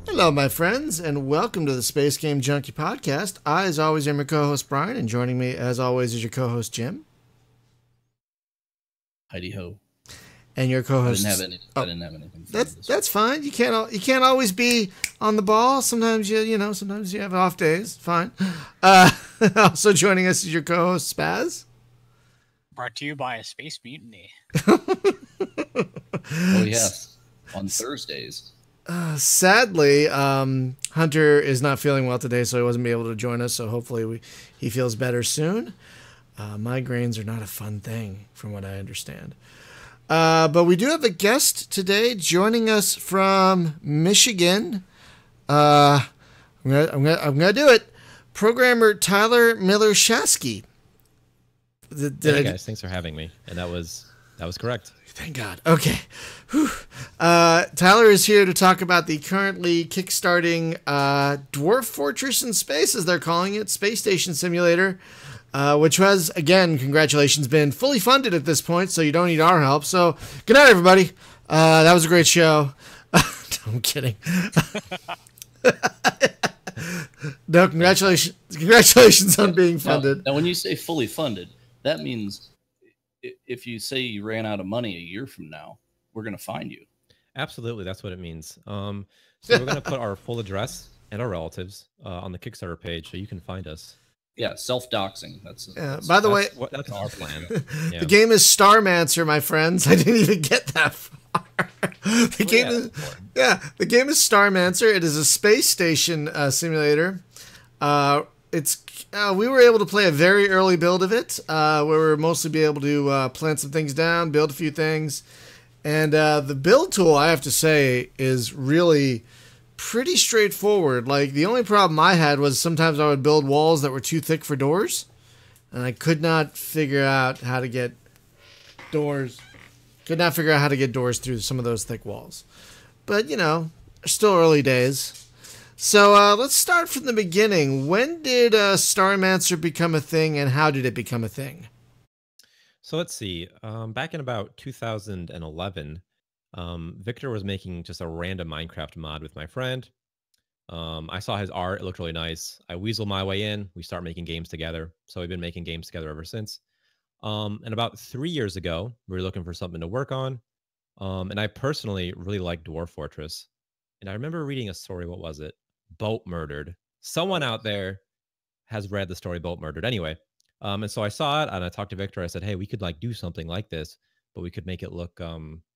Hello, my friends, and welcome to the Space Game Junkie Podcast. I, as always, am your co-host, Brian, and joining me, as always, is your co-host, Jim. Heidi ho. And your co-host... I didn't have anything. That's fine. You can't always be on the ball. Sometimes sometimes you have off days. Fine. Also joining us is your co-host, Spaz. Brought to you by a Space Mutiny. Oh, yes. On Thursdays. Sadly, Hunter is not feeling well today, so he wasn't able to join us. So hopefully he feels better soon. Migraines are not a fun thing, from what I understand. But we do have a guest today joining us from Michigan. I'm gonna do it. Programmer Tyler Miller-Shasky. Hey guys, thanks for having me. And that was correct. Thank God. Okay. Tyler is here to talk about the currently kickstarting Dwarf Fortress in Space, as they're calling it, Space Station Simulator, which has, again, congratulations, been fully funded at this point, so you don't need our help. So, good night, everybody. That was a great show. No, I'm kidding. No, congratulations on being funded. Now, when you say fully funded, that means if you say you ran out of money a year from now, we're going to find you. Absolutely, that's what it means. So we're going to put our full address and our relatives on the Kickstarter page, so you can find us. Yeah, self-doxing. By the way, that's our plan. Yeah. The game is Starmancer, my friends. I didn't even get that far. The game is Starmancer. It is a space station simulator. We were able to play a very early build of it, where we were mostly be able to plant some things down, build a few things, and the build tool, I have to say, is really pretty straightforward. Like, the only problem I had was sometimes I would build walls that were too thick for doors, and I could not figure out how to get doors. Could not figure out how to get doors through some of those thick walls. But, still early days. So let's start from the beginning. When did Starmancer become a thing, and how did it become a thing? So let's see. Back in about 2011, Victor was making just a random Minecraft mod with my friend. I saw his art. It looked really nice. I weaseled my way in. We started making games together. So we've been making games together ever since. And about 3 years ago, we were looking for something to work on. And I personally really liked Dwarf Fortress. And I remember reading a story. What was it? Boat Murdered. Someone out there has read the story Boat Murdered. Anyway, and so I saw it and I talked to Victor. I said, hey, we could do something like this, but we could make it look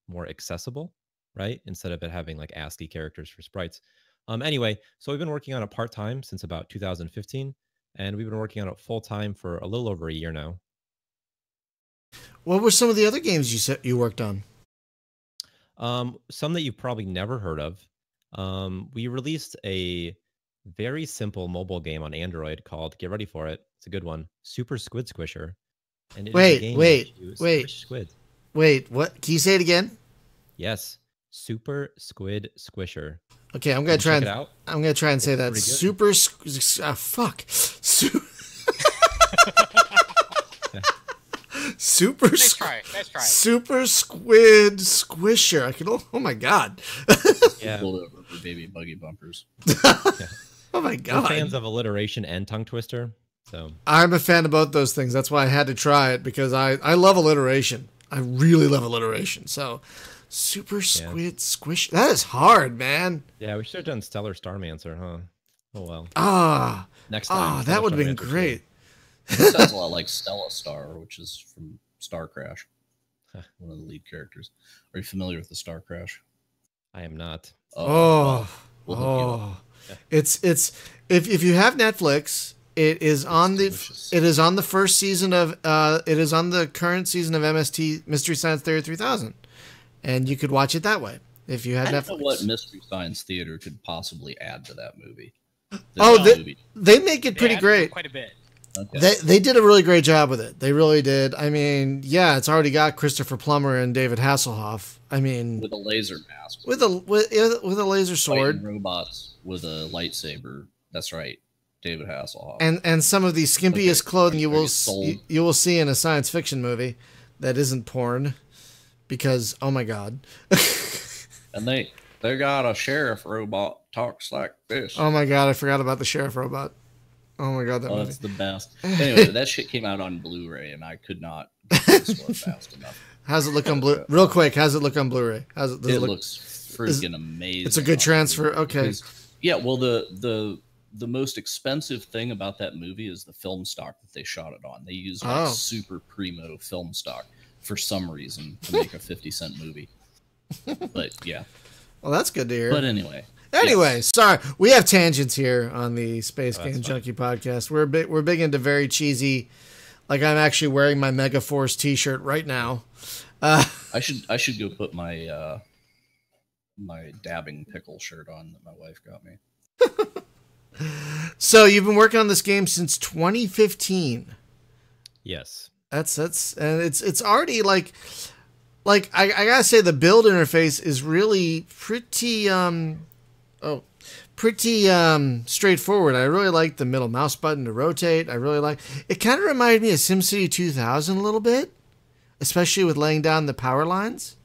more accessible, right? Instead of it having ASCII characters for sprites. Anyway, so we've been working on it part-time since about 2015, and we've been working on it full-time for a little over a year now. What were some of the other games you worked on? Some that you've probably never heard of. We released a very simple mobile game on Android called, get ready for it, it's a good one, Super Squid Squisher. And Wait, squid. Wait, what? Can you say it again? Yes, Super Squid Squisher. Okay, I'm gonna try and say that. Super fuck. Nice try. Super Squid Squisher. Oh my God. Yeah. Baby buggy bumpers. Yeah. Oh my God. We're fans of alliteration and tongue twister. So I'm a fan of both those things. That's why I had to try it, because I love alliteration. I really love alliteration. So Super Squid Squish. That is hard, man. Yeah, we should have done Stellar Starmancer, huh? Oh well. Next time. That would have been great. It sounds a lot like Stella Star, which is from Star Crash. One of the lead characters. Are you familiar with the Star Crash? I am not. It's if you have Netflix, it is on the first season of it is on the current season of MST Mystery Science Theater 3000, and you could watch it that way if you had Netflix. I don't know what Mystery Science Theater could possibly add to that movie. They make it pretty great. Quite a bit. Okay. They did a really great job with it. They really did. I mean, yeah, it's already got Christopher Plummer and David Hasselhoff. I mean, with a laser mask, with a laser sword, fighting robots with a lightsaber. That's right, David Hasselhoff. And some of the skimpiest clothing you will see in a science fiction movie that isn't porn. because oh my god. And they got a sheriff robot talks like this. Oh my god, I forgot about the sheriff robot. Oh my god, that movie. That's the best. Anyway, that shit came out on Blu-ray, and I could not get this one fast enough. How's it look on Blu? Real quick, how's it look on Blu-ray? Does it looks freaking amazing. It's a good transfer. Okay. Because, yeah, well, the most expensive thing about that movie is the film stock that they shot it on. They used like super primo film stock for some reason to make a 50-cent movie. But yeah. Well, that's good to hear. But anyway. Anyway, sorry, we have tangents here on the Space Game Junkie podcast. We're big into very cheesy. Like I'm actually wearing my Mega Force T-shirt right now. I should go put my my dabbing pickle shirt on that my wife got me. So you've been working on this game since 2015. Yes. That's and it's already like I gotta say the build interface is really pretty straightforward. I really like the middle mouse button to rotate. I really like it. Kind of reminded me of SimCity 2000 a little bit, especially with laying down the power lines.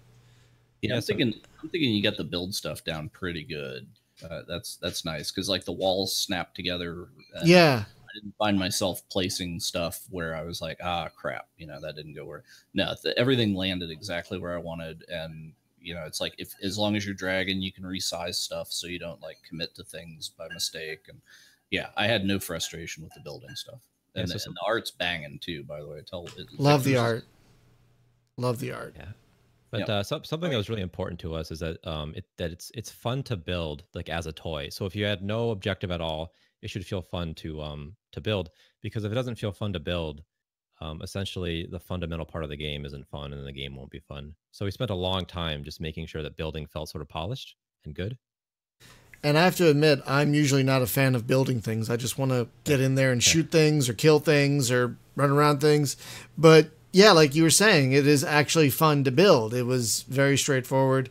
Yeah, I'm thinking you got the build stuff down pretty good. That's nice because like the walls snap together. Yeah, I didn't find myself placing stuff where I was like, crap, that didn't go where. No, everything landed exactly where I wanted, and it's like if as long as you're dragging, you can resize stuff so you don't like commit to things by mistake. And yeah, I had no frustration with the building stuff, and the art's banging too. By the way, love the art. Love the art. Yeah. But something that was really important to us is that it's fun to build like as a toy. So if you had no objective at all, it should feel fun to build, because if it doesn't feel fun to build, essentially the fundamental part of the game isn't fun and the game won't be fun. So we spent a long time just making sure that building felt sort of polished and good. And I have to admit, I'm usually not a fan of building things. I just want to get in there and shoot things or kill things or run around things. But yeah, like you were saying, it is actually fun to build. It was very straightforward.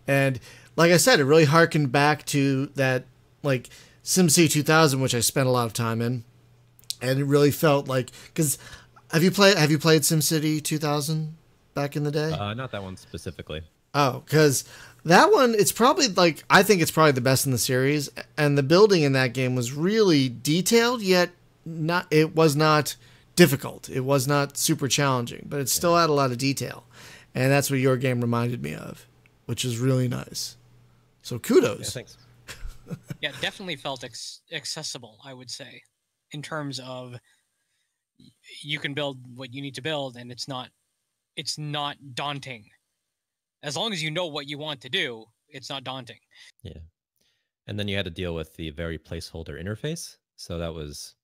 And like I said, it really harkened back to that like SimCity 2000, which I spent a lot of time in. And it really felt like, because have you played SimCity 2000 back in the day? Not that one specifically. Oh, because that one, it's probably like, I think it's probably the best in the series. And the building in that game was really detailed, yet it was not difficult. It was not super challenging, but it still had a lot of detail. And that's what your game reminded me of, which is really nice. So kudos. Yeah, thanks. Yeah, definitely felt accessible, I would say, in terms of you can build what you need to build, and it's not daunting. As long as you know what you want to do, it's not daunting. Yeah. And then you had to deal with the very placeholder interface. So that was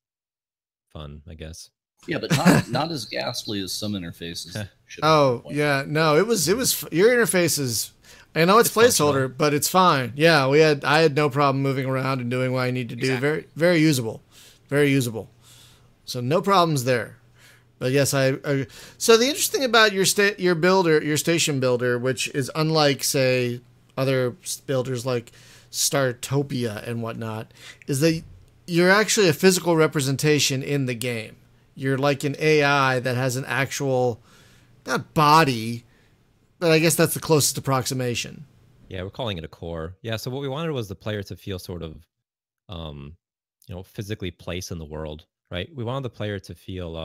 fun, I guess. Yeah, but not as ghastly as some interfaces. Oh, yeah. No, it was your interface is, I know it's placeholder, but it's fine. Yeah, I had no problem moving around and doing what I need to do. Exactly. Very, very usable. Very usable. So no problems there. But yes, so the interesting about your station builder, which is unlike, say, other builders like Startopia and whatnot, is that you're actually a physical representation in the game. You're like an AI that has an actual, not body, but I guess that's the closest approximation. Yeah, we're calling it a core. Yeah, so what we wanted was the player to feel sort of, physically placed in the world, right? We wanted the player to feel,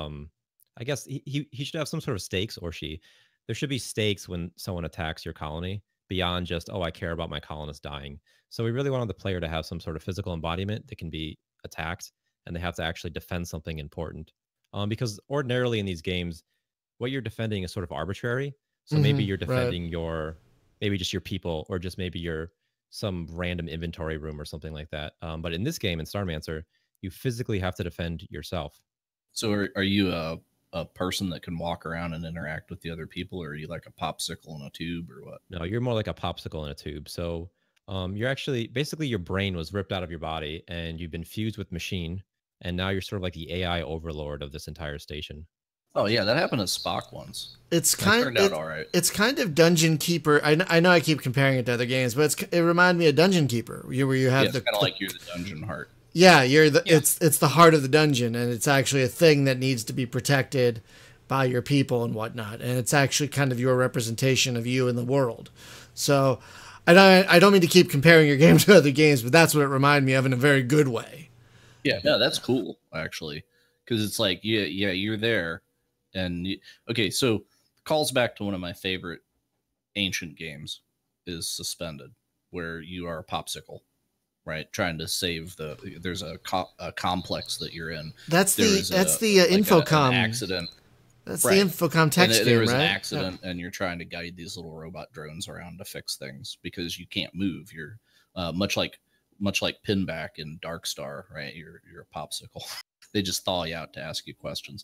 I guess he should have some sort of stakes, or she. There should be stakes when someone attacks your colony beyond just, oh, I care about my colonists dying. So we really wanted the player to have some sort of physical embodiment that can be attacked, and they have to actually defend something important. Because ordinarily in these games, what you're defending is sort of arbitrary. So maybe you're defending maybe just your people, or just maybe some random inventory room or something like that. But in this game, in Starmancer, you physically have to defend yourself. So are you a person that can walk around and interact with the other people, or are you like a popsicle in a tube, or what? No, you're more like a popsicle in a tube. So you're actually, basically your brain was ripped out of your body and you've been fused with machine. And now you're sort of like the AI overlord of this entire station. Oh yeah, that happened to Spock once. It's turned out all right. It's kind of Dungeon Keeper. I know I keep comparing it to other games, but it reminded me of Dungeon Keeper, where you have it's kind of like you're the dungeon heart. Yeah, it's the heart of the dungeon, and it's actually a thing that needs to be protected by your people and whatnot, and it's actually kind of your representation of you in the world. So I don't mean to keep comparing your game to other games, but that's what it reminded me of in a very good way. Yeah, no, that's cool actually, because it's like you're there, and okay, so calls back to one of my favorite ancient games is Suspended, where you are a popsicle, right, trying to save there's a complex that you're in. That's the Infocom an accident. That's right. The Infocom text game, there was right? an accident, and you're trying to guide these little robot drones around to fix things because you can't move. You're much like Pinback in Darkstar, right? You're a popsicle. They just thaw you out to ask you questions.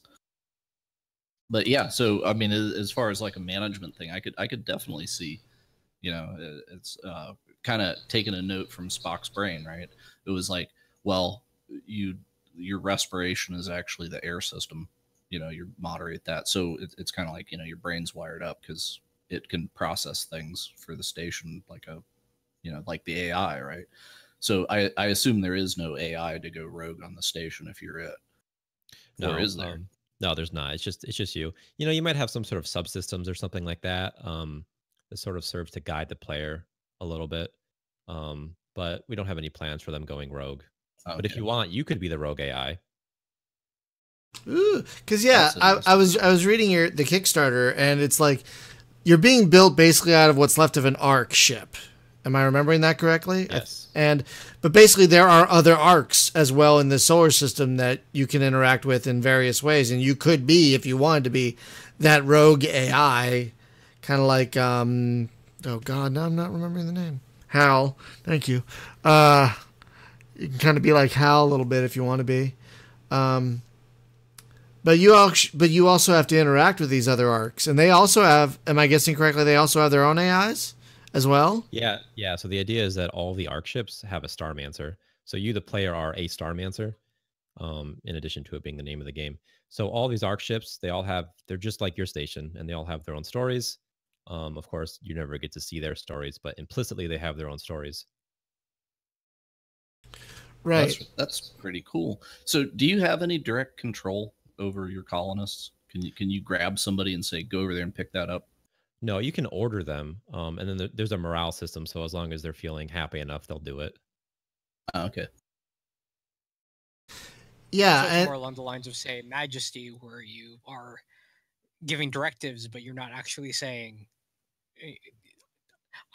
But yeah, so I mean, as far as like a management thing, I could definitely see, it's kind of taking a note from Spock's brain, right? It was like, well, your respiration is actually the air system. You moderate that, so it's kind of like your brain's wired up because it can process things for the station like like the AI, right? So I assume there is no AI to go rogue on the station if you're it. No, or is there? No, there's not. It's just you. You might have some sort of subsystems or something like that. That sort of serves to guide the player a little bit. But we don't have any plans for them going rogue. Okay. But if you want, you could be the rogue AI. Ooh, because I was reading the Kickstarter, and it's like you're being built basically out of what's left of an Ark ship. Am I remembering that correctly? Yes. But basically there are other Arks as well in the solar system that you can interact with in various ways, and you could be, if you wanted to be, that rogue AI, kind of like oh god, now I'm not remembering the name. Hal, thank you. You can kind of be like Hal a little bit if you want to be. But you also have to interact with these other Arks, and they also have, am I guessing correctly, they also have their own AIs as well? Yeah. So the idea is that all the Ark ships have a Starmancer. So you, the player, are a Starmancer, in addition to it being the name of the game. So all these Ark ships, they're just like your station, and they all have their own stories. Of course, you never get to see their stories, but implicitly they have their own stories. Right. That's pretty cool. So do you have any direct control over your colonists? Can you grab somebody and say, go over there and pick that up? No, you can order them, and then there's a morale system, so as long as they're feeling happy enough, they'll do it. Okay. Yeah, so it's more along the lines of, say, Majesty, where you are giving directives, but you're not actually saying,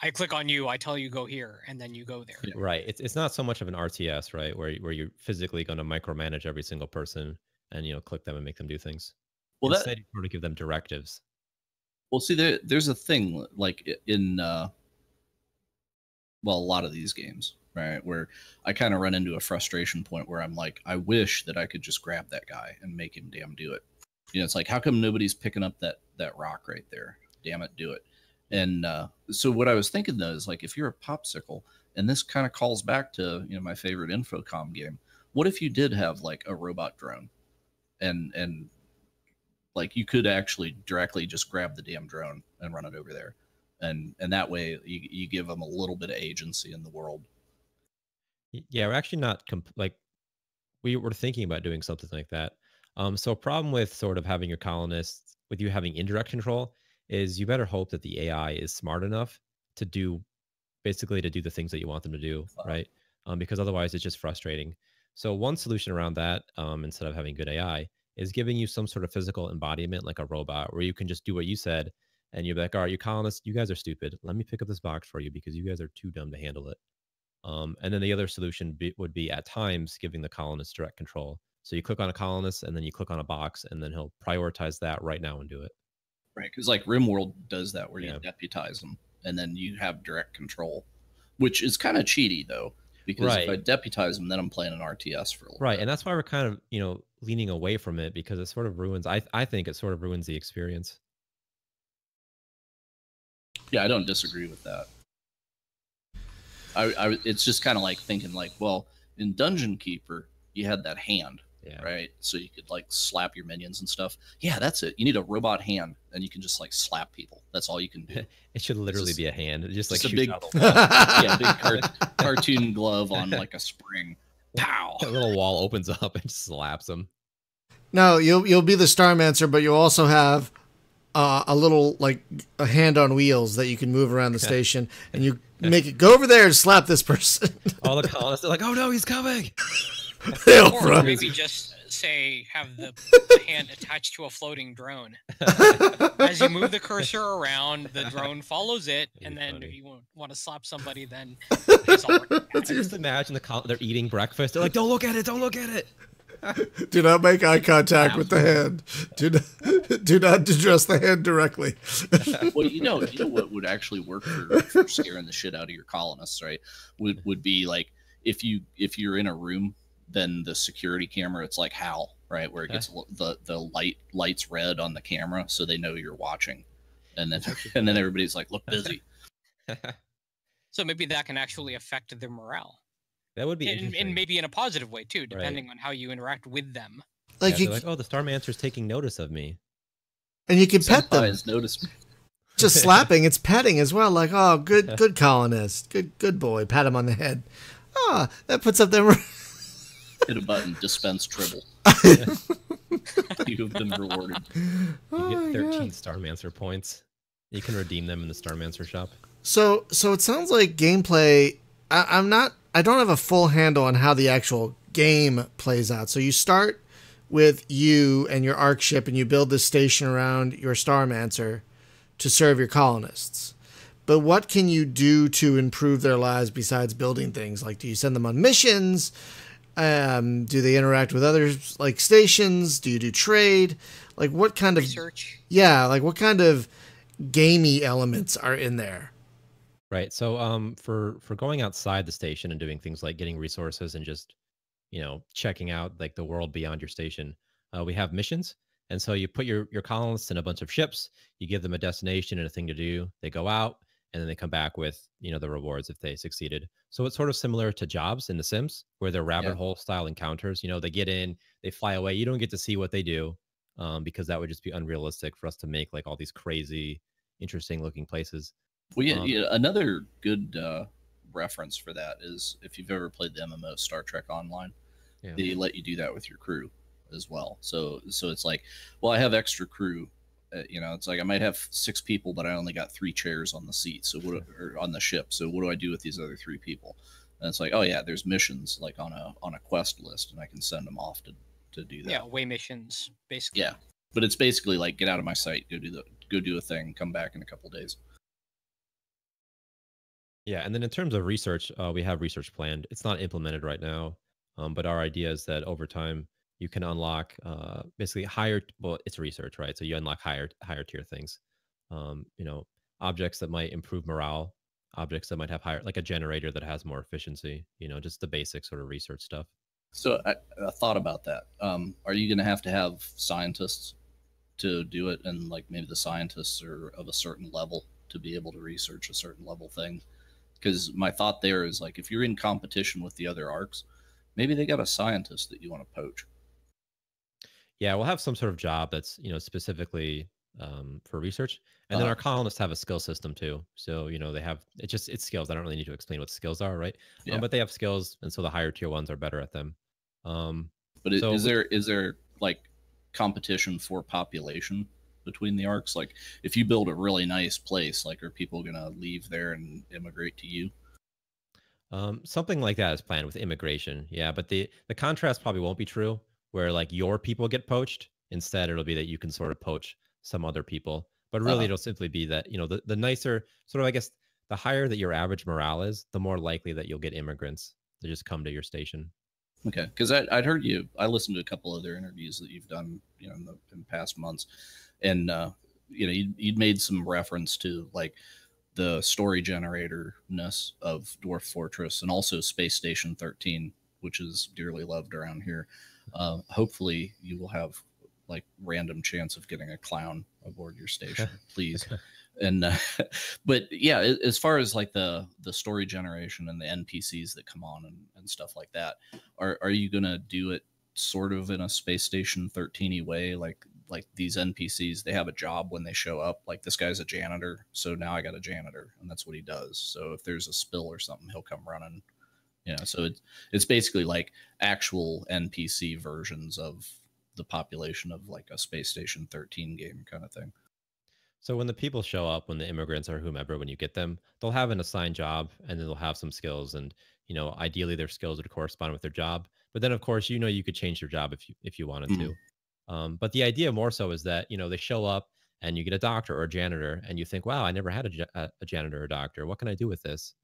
I click on you, I tell you go here, and then you go there. Right. It's not so much of an RTS, right, where you're physically going to micromanage every single person and click them and make them do things. Well, instead, you sort of give them directives. Well, see, there's a thing like in a lot of these games, right, where I kind of run into a frustration point where I'm like, I wish that I could just grab that guy and make him damn do it. It's like, how come nobody's picking up that rock right there? Damn it, do it. And so what I was thinking though is, like, if you're a popsicle, and this kind of calls back to my favorite Infocom game, what if you did have like a robot drone, and like you could actually directly just grab the damn drone and run it over there, and that way you give them a little bit of agency in the world. Yeah, we're actually not we were thinking about doing something like that. So a problem with sort of having your colonists, with you having indirect control, is you better hope that the AI is smart enough to do the things that you want them to do, right? Because otherwise it's just frustrating. So one solution around that, instead of having good AI, is giving you some sort of physical embodiment like a robot, where you can just do what you said, and you're like, all right, you colonists, you guys are stupid. Let me pick up this box for you because you guys are too dumb to handle it. And then the other solution would be at times giving the colonists direct control. So you click on a colonist and then you click on a box, and then he'll prioritize that right now and do it. Right, because like RimWorld does that, where you deputize them and then you have direct control, which is kind of cheaty though, because if I deputize them, then I'm playing an RTS for a little bit. And that's why we're kind of leaning away from it, because it sort of ruins. I think it sort of ruins the experience. Yeah, I don't disagree with that. It's just kind of like thinking like, well, in Dungeon Keeper you had that hand. Yeah. Right. So you could like slap your minions and stuff. Yeah, that's it. You need a robot hand, and you can just like slap people. That's all you can do. It should literally be a hand. It just like a big, big cartoon glove on like a spring. Pow! That little wall opens up and just slaps them. No, you'll be the Starmancer, but you'll also have a little like a hand on wheels that you can move around the station, and you make it go over there and slap this person. All the colonists are like, "Oh no, he's coming!" They'll Or run. maybe just say have the hand attached to a floating drone. As you move the cursor around, the drone follows it, and then funny. if you want to slap somebody, then it's all right. I just imagine they're eating breakfast. They're like, "Don't look at it! Don't look at it!" Do not make eye contact with the hand. Do not address the hand directly. Well, you know what would actually work for scaring the shit out of your colonists, right? Would be like if you're in a room, then the security camera, it's like HAL, right, where it gets the lights red on the camera, so they know you're watching, and then everybody's like, look busy. So maybe that can actually affect their morale. That would be interesting. And maybe in a positive way too, depending on how you interact with them. Like yeah, like, oh, the Starmancer's taking notice of me, and you can pet them. Notice me. Just slapping, it's petting as well. Like, oh, good colonist, good boy. Pat him on the head. Ah, that puts up their. Hit a button, dispense tribble. You've been rewarded. You get 13 Starmancer points. You can redeem them in the Starmancer shop. So it sounds like gameplay. I don't have a full handle on how the actual game plays out. So you start with you and your arc ship, and you build this station around your Starmancer to serve your colonists. But what can you do to improve their lives besides building things? Like, do you send them on missions? Do they interact with others, like stations? Do you do trade? Like, what kind of research? Yeah, like what kind of gamey elements are in there? Right. So for going outside the station and doing things like getting resources and just, checking out like the world beyond your station, we have missions. And so you put your colonists in a bunch of ships, you give them a destination and a thing to do. They go out and then they come back with, the rewards if they succeeded. So it's sort of similar to jobs in The Sims, where they're rabbit hole style encounters. They get in, they fly away. You don't get to see what they do because that would just be unrealistic for us to make like all these crazy, interesting looking places. Well, yeah, another good reference for that is if you've ever played the MMO Star Trek Online, they let you do that with your crew as well. So it's like, well, I have extra crew. It's like I might have 6 people, but I only got 3 chairs on the seat. So or on the ship. So what do I do with these other 3 people? And it's like, oh yeah, there's missions like on a quest list, and I can send them off to do that. Yeah, way missions basically. Yeah, but it's basically like get out of my sight, go do a thing, come back in a couple days. Yeah, and then in terms of research, we have research planned. It's not implemented right now, but our idea is that over time you can unlock basically higher. Well, it's research, right? So you unlock higher tier things. Objects that might improve morale, objects that might have higher, like a generator that has more efficiency. Just the basic sort of research stuff. So I thought about that. Are you going to have scientists to do it, and like maybe the scientists are of a certain level to be able to research a certain level thing? Because my thought there is like if you're in competition with the other arcs, maybe they got a scientist that you want to poach. Yeah, we'll have some sort of job that's specifically for research, and then our colonists have a skill system too. So they have it's skills. I don't really need to explain what skills are, right? Yeah. But they have skills, and so the higher tier ones are better at them. But is there like competition for population between the arcs? Like if you build a really nice place, like are people gonna leave there and immigrate to you? Something like that is planned with immigration. Yeah, but the contrast probably won't be true where like your people get poached. Instead, it'll be that you can sort of poach some other people. But really, it'll simply be that, the nicer, sort of, I guess, the higher that your average morale is, the more likely that you'll get immigrants to just come to your station. Okay, because I'd heard I listened to a couple other interviews that you've done, in past months, and you'd made some reference to like the story generator-ness of Dwarf Fortress and also Space Station 13, which is dearly loved around here. Hopefully, you will have like random chance of getting a clown aboard your station, please. And but yeah, as far as like the story generation and the NPCs that come on and stuff like that, are you gonna do it sort of in a Space Station 13-y way? Like these NPCs, they have a job when they show up. Like this guy's a janitor, so now I got a janitor, and that's what he does. So if there's a spill or something, he'll come running. So it's basically like actual NPC versions of the population of like a Space Station 13 game kind of thing. So when the people show up, when the immigrants or whomever, when you get them, they'll have an assigned job, and then they'll have some skills, and ideally their skills would correspond with their job. But then, of course, you could change your job if you wanted to. But the idea more so is that they show up, and you get a doctor or a janitor, and you think, wow, I never had a janitor or doctor. What can I do with this?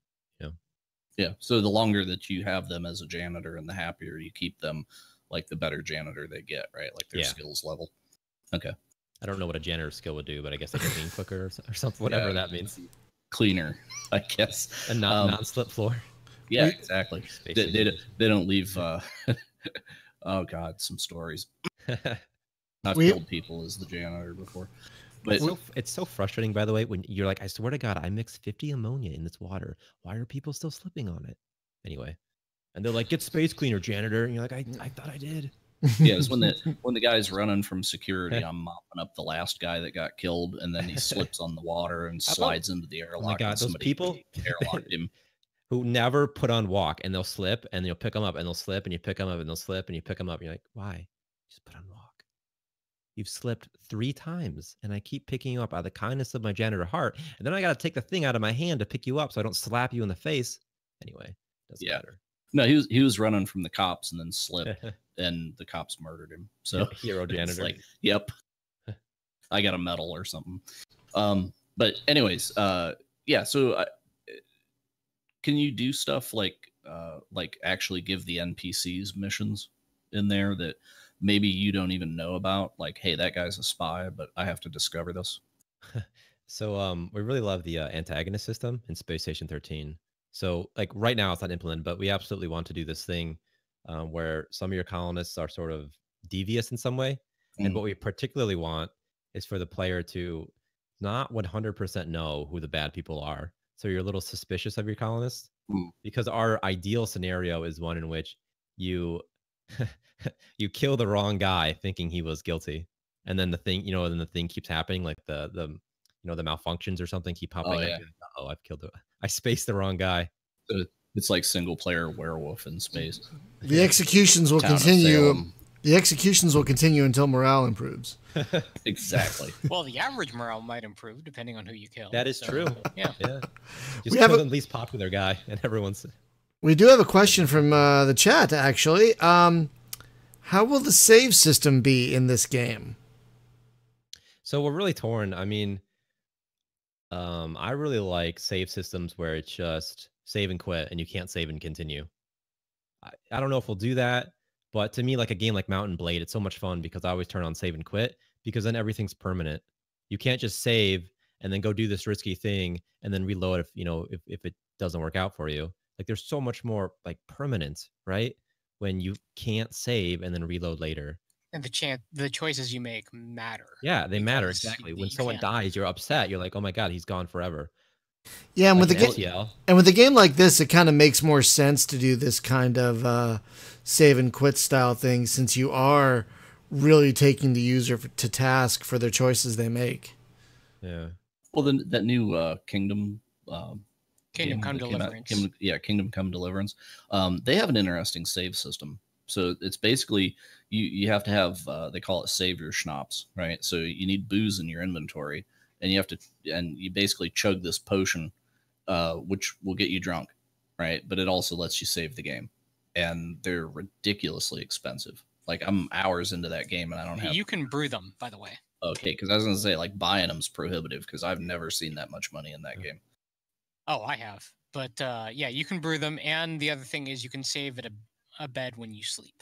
Yeah. So the longer that you have them as a janitor, and the happier you keep them, like the better janitor they get, right? Like their skills level. Okay. I don't know what a janitor skill would do, but I guess like a clean cooker or something, whatever that means. Cleaner, I guess. A non-slip floor. Yeah, exactly. They don't leave. Oh God, some stories. I've killed people as the janitor before. But it's so frustrating, by the way, when you're like, I swear to God, I mixed 50 ammonia in this water. Why are people still slipping on it? Anyway, and they're like, get space cleaner, janitor. And you're like, I thought I did. Yeah, it's when the guy's running from security, I'm mopping up the last guy that got killed, and then he slips on the water and slides into the airlock. Oh my God, those people airlocked him. Who never put on walk, and they'll slip, and you'll pick them up, and they'll slip, and you pick them up, and they'll slip, and you pick them up. And you're like, why? Just put on walk. You've slipped 3 times, and I keep picking you up out of the kindness of my janitor heart, and then I got to take the thing out of my hand to pick you up so I don't slap you in the face. Anyway, doesn't matter. No, he was running from the cops and then slipped, and the cops murdered him. So hero janitor. Like, yep, I got a medal or something. But anyways, yeah. So can you do stuff like actually give the NPCs missions in there that maybe you don't even know about? Like, hey, that guy's a spy, but I have to discover this. So we really love the antagonist system in Space Station 13. So like right now it's not implemented, but we absolutely want to do this thing where some of your colonists are sort of devious in some way. And what we particularly want is for the player to not 100% know who the bad people are. So you're a little suspicious of your colonists, because our ideal scenario is one in which you you kill the wrong guy thinking he was guilty, and then the thing keeps happening, like the malfunctions or something keep popping up. Yeah. Oh, I spaced the wrong guy. So it's like single player werewolf in space. The executions will continue. The executions will continue until morale improves. Exactly. Well, the average morale might improve depending on who you kill. That is true. Yeah. Just kill the least popular guy, and everyone's. We do have a question from the chat, actually. How will the save system be in this game? So we're really torn. I mean, I really like save systems where it's just save and quit, and you can't save and continue. I don't know if we'll do that, but to me, like a game like Mountain Blade, it's so much fun because I always turn on save and quit, because then everything's permanent. You can't just save and then go do this risky thing and then reload if it doesn't work out for you. Like there's so much more like permanent, right? When you can't save and then reload later. And the choices you make matter. Yeah, they matter, exactly. When someone dies, you're upset. You're like, oh my God, he's gone forever. Yeah, and like with a game like this, it kind of makes more sense to do this kind of save and quit style thing, since you are really taking the user to task for their choices they make. Yeah. Well, then that new Kingdom Come Deliverance. Kingdom Come Deliverance. They have an interesting save system. So it's basically you have to have they call it save your schnapps, right? So you need booze in your inventory, and you basically chug this potion, which will get you drunk, right? But it also lets you save the game, and they're ridiculously expensive. Like I'm hours into that game, and I don't have. You can brew them, by the way. Okay, because I was gonna say like buying them's prohibitive, because I've never seen that much money in that game. Oh, I have. But yeah, you can brew them. And the other thing is you can save at a bed when you sleep.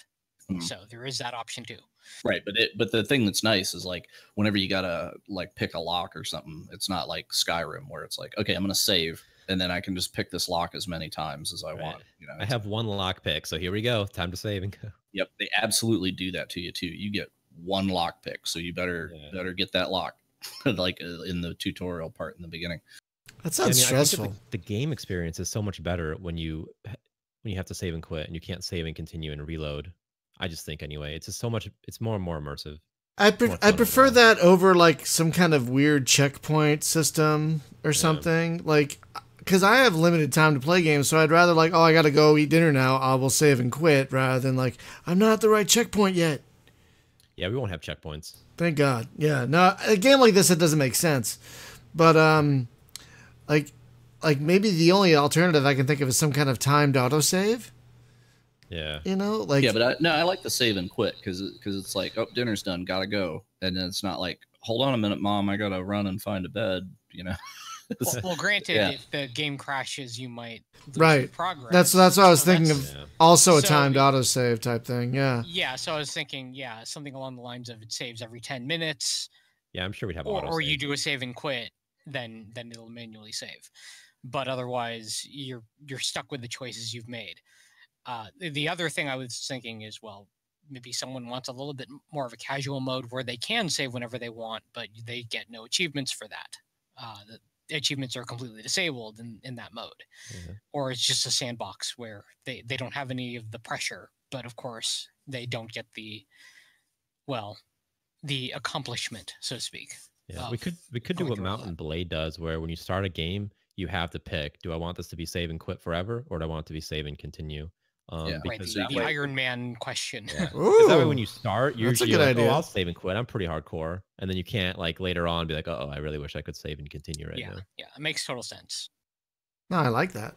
So there is that option too. Right. But the thing that's nice is like whenever you got to like pick a lock or something, it's not like Skyrim where it's like, okay, I'm going to save and then I can just pick this lock as many times as I want. I have one lock pick. So here we go. Time to save and go. Yep. They absolutely do that to you too. You get one lock pick. So you better get that lock like in the tutorial part in the beginning. That sounds stressful. The game experience is so much better when you have to save and quit and you can't save and continue and reload. I just think anyway, it's just so much. It's more and more immersive. I prefer that over like some kind of weird checkpoint system or something. Like, because I have limited time to play games, so I'd rather like, oh, I got to go eat dinner now. I will save and quit rather than like, I'm not at the right checkpoint yet. Yeah, we won't have checkpoints. Thank God. Yeah. No, a game like this, it doesn't make sense. But like maybe the only alternative I can think of is some kind of timed autosave. Yeah. You know, like Yeah, but I like the save and quit because it's like, oh, dinner's done, gotta go, and then it's not like, hold on a minute, Mom, I gotta run and find a bed. You know. Well, granted, Yeah. if the game crashes, you might lose Right. your progress. That's what I was So thinking that's- of. Yeah. Also, a So- timed autosave type thing. Yeah. Yeah, so I was thinking, something along the lines of it saves every 10 minutes, Yeah, I'm sure we'd have or auto you do a save and quit, then it'll manually save. But otherwise, you're stuck with the choices you've made. The other thing I was thinking is, well, maybe someone wants a little bit more of a casual mode where they can save whenever they want, but they get no achievements for that. The achievements are completely disabled in that mode. Yeah. Or it's just a sandbox where they don't have any of the pressure, but of course they don't get the accomplishment, so to speak. Yeah, of we could do going what through all Mountain Blade does, where when you start a game, you have to pick: do I want this to be save and quit forever, or do I want it to be save and continue? Yeah. Right, Because the that way- Iron Man question. yeah. Ooh, 'Cause that way, when you start, you're that's a usually good like, idea. oh, I'll save and quit. I'm pretty hardcore, and then you can't like later on be like, oh, I really wish I could save and continue right yeah, now. yeah, it makes total sense. No, I like that.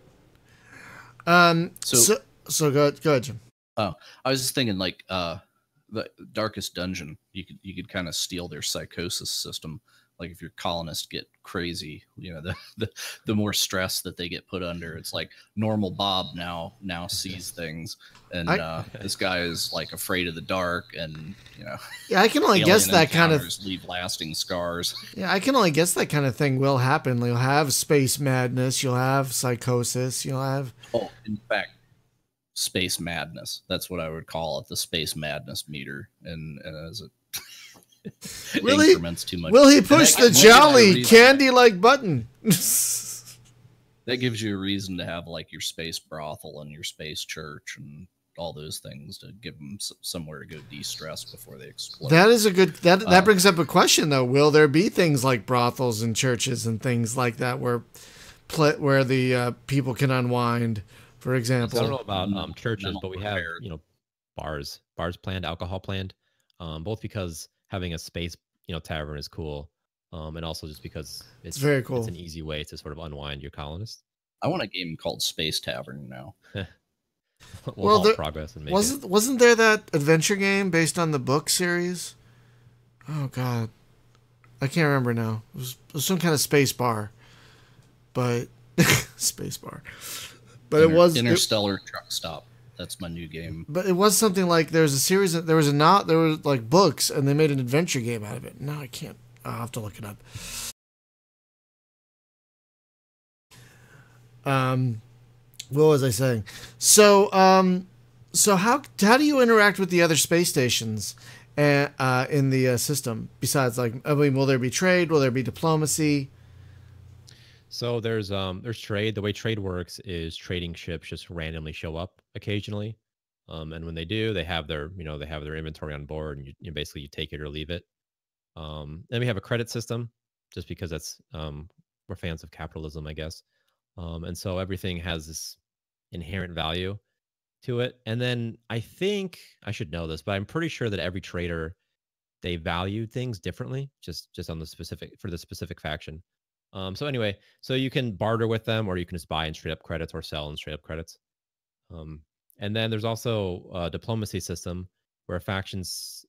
So- So go ahead, Jim. I was just thinking, like, the Darkest Dungeon, you could kind of steal their psychosis system. Like, if your colonists get crazy, you know, the more stress that they get put under, it's like normal Bob now sees things, and this guy is like afraid of the dark, and you know, Yeah, I can only guess alien that kind of. encounters leave lasting scars. Yeah, I can only guess that kind of thing will happen. You'll have space madness. You'll have psychosis. You'll have. Oh, in fact, space madness. That's what I would call it, the space madness meter. And as it Really? increments too much. Will he And push that the gives you a jolly reason- candy-like button? That gives you a reason to have like your space brothel and your space church and all those things to give them somewhere to go de-stress before they explode. That is a good. That brings up a question though. Will there be things like brothels and churches and things like that where the people can unwind? For So I example, don't know about churches, Mental but we have repair. bars planned, alcohol planned, both because having a space tavern is cool, and also just because it's very cool. It's an easy way to sort of unwind your colonists. I want a game called Space Tavern now. We'll halt there- progress and make it. wasn't there that adventure game based on the book series? Oh God, I can't remember now. It was some kind of space bar, but space bar. But it was Interstellar Truck Stop. That's my new game. But it was something like there was a series. There was like books, and they made an adventure game out of it. No, I can't. I'll have to look it up. What was I saying? So how do you interact with the other space stations, in the system? Besides, like, I mean, will there be trade? Will there be diplomacy? So there's trade. The way trade works is trading ships just randomly show up occasionally, and when they do, they have their inventory on board, and you basically you take it or leave it. Then we have a credit system, just because that's we're fans of capitalism, I guess, and so everything has this inherent value to it. And then I think I should know this, but I'm pretty sure that every trader, they value things differently, just on the specific faction. So anyway, so you can barter with them, or you can just buy in straight up credits or sell in straight up credits. And then there's also a diplomacy system where factions,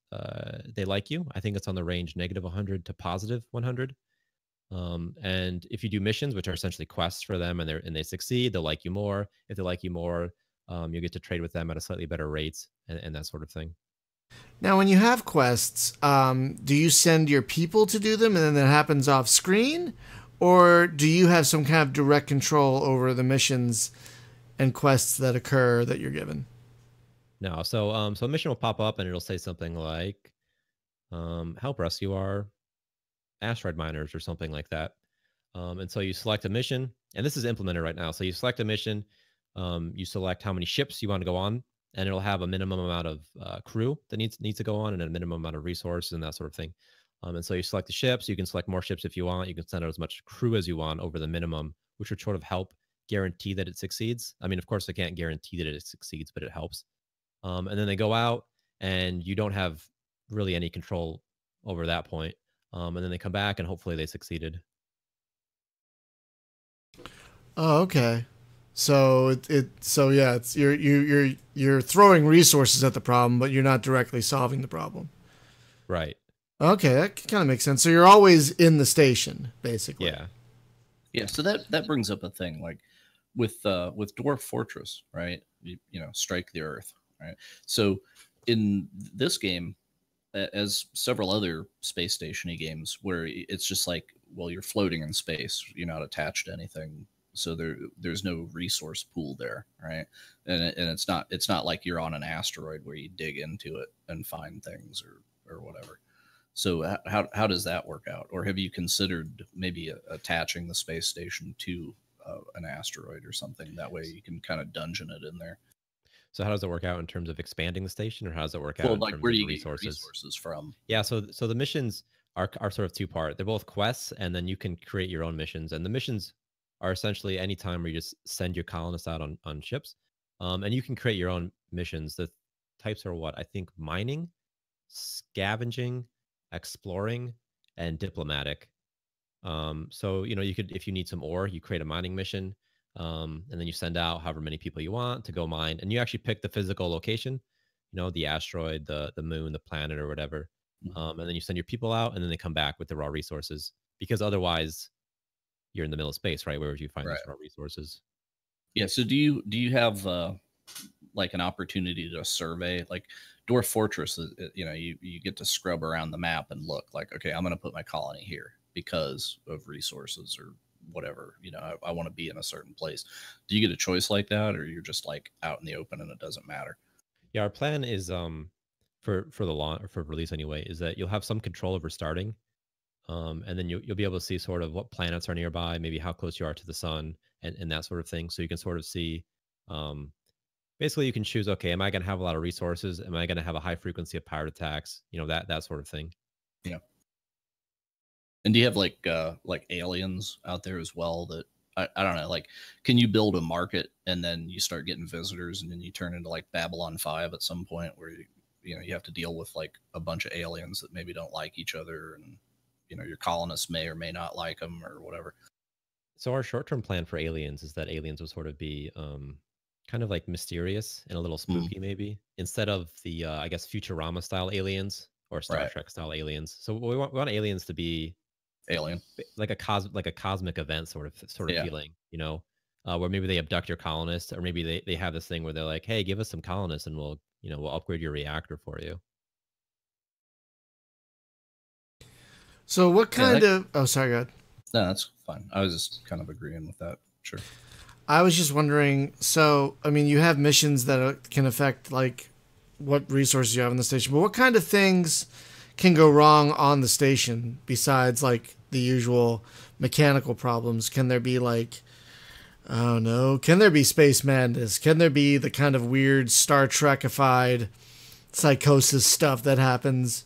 they like you. I think it's on the range -100 to +100. And if you do missions, which are essentially quests for them, and they succeed, they'll like you more. If they like you more, you get to trade with them at a slightly better rate, and that sort of thing. Now, when you have quests, do you send your people to do them, and then that happens off screen? Or do you have some kind of direct control over the missions and quests that occur that you're given? No, so a mission will pop up and it'll say something like, "Help rescue our asteroid miners," or something like that. And so you select a mission, and this is implemented right now. So you select a mission, you select how many ships you want to go on, and it'll have a minimum amount of crew that needs to go on, and a minimum amount of resources and that sort of thing. And so you select the ships. You can select more ships if you want. You can send out as much crew as you want over the minimum, which would sort of help guarantee that it succeeds. I mean, of course, I can't guarantee that it succeeds, but it helps. And then they go out, and you don't have really any control over that point. And then they come back and hopefully they succeeded. Oh, okay. So it's you're throwing resources at the problem, but you're not directly solving the problem. Right. Okay, that kind of makes sense. So you're always in the station, basically. Yeah. Yeah. So that brings up a thing like with Dwarf Fortress, right? You know, strike the earth, right? So in this game, as several other space station-y games, where it's just like, well, you're floating in space, you're not attached to anything, so there's no resource pool there, right? And it's not like you're on an asteroid where you dig into it and find things or whatever. So how does that work out? Or have you considered maybe attaching the space station to an asteroid or something? That way you can kind of dungeon it in there. So how does it work out in terms of expanding the station, or how does it work Well, out in like terms where of do you resources? get your resources from? Yeah, so the missions are sort of two-part. They're both quests, and then you can create your own missions. And the missions are essentially any time where you just send your colonists out on ships, and you can create your own missions. The types are what I think: mining, scavenging, exploring, and diplomatic. So you could, if you need some ore, you create a mining mission, and then you send out however many people you want to go mine, and you actually pick the physical location, the asteroid, the moon, the planet, or whatever, and then you send your people out, and then they come back with the raw resources, because otherwise you're in the middle of space, right? Where would you find these raw resources? Yeah. So do you have like an opportunity to survey, like Dwarf Fortress? You get to scrub around the map and look like, okay, I'm going to put my colony here because of resources or whatever. I want to be in a certain place. Do you get a choice like that, or you're just like out in the open and it doesn't matter? Yeah, our plan is for the launch, or for release anyway, is that you'll have some control over starting. And then you'll be able to see sort of what planets are nearby, maybe how close you are to the sun, and that sort of thing. So you can sort of see, basically you can choose, okay, am I going to have a lot of resources? Am I going to have a high frequency of pirate attacks? That sort of thing. Yeah. And do you have like aliens out there as well that, I don't know, like, can you build a market and then you start getting visitors and then you turn into like Babylon 5 at some point where you have to deal with like a bunch of aliens that maybe don't like each other, and your colonists may or may not like them or whatever. So our short-term plan for aliens is that aliens will sort of be kind of like mysterious and a little spooky, maybe, instead of the I guess Futurama style aliens or Star Trek style aliens. So we want aliens to be alien, like a cosmic event sort of feeling, where maybe they abduct your colonists, or maybe they have this thing where they're like, hey, give us some colonists and we'll upgrade your reactor for you. So what kind of... Oh, sorry, go ahead. No, that's fine. I was just kind of agreeing with that. Sure. I was just wondering, so, I mean, you have missions that can affect, like, what resources you have on the station, but what kind of things can go wrong on the station besides, like, the usual mechanical problems? Can there be, like, oh, no, can there be space madness? Can there be the kind of weird Star Trek-ified psychosis stuff that happens?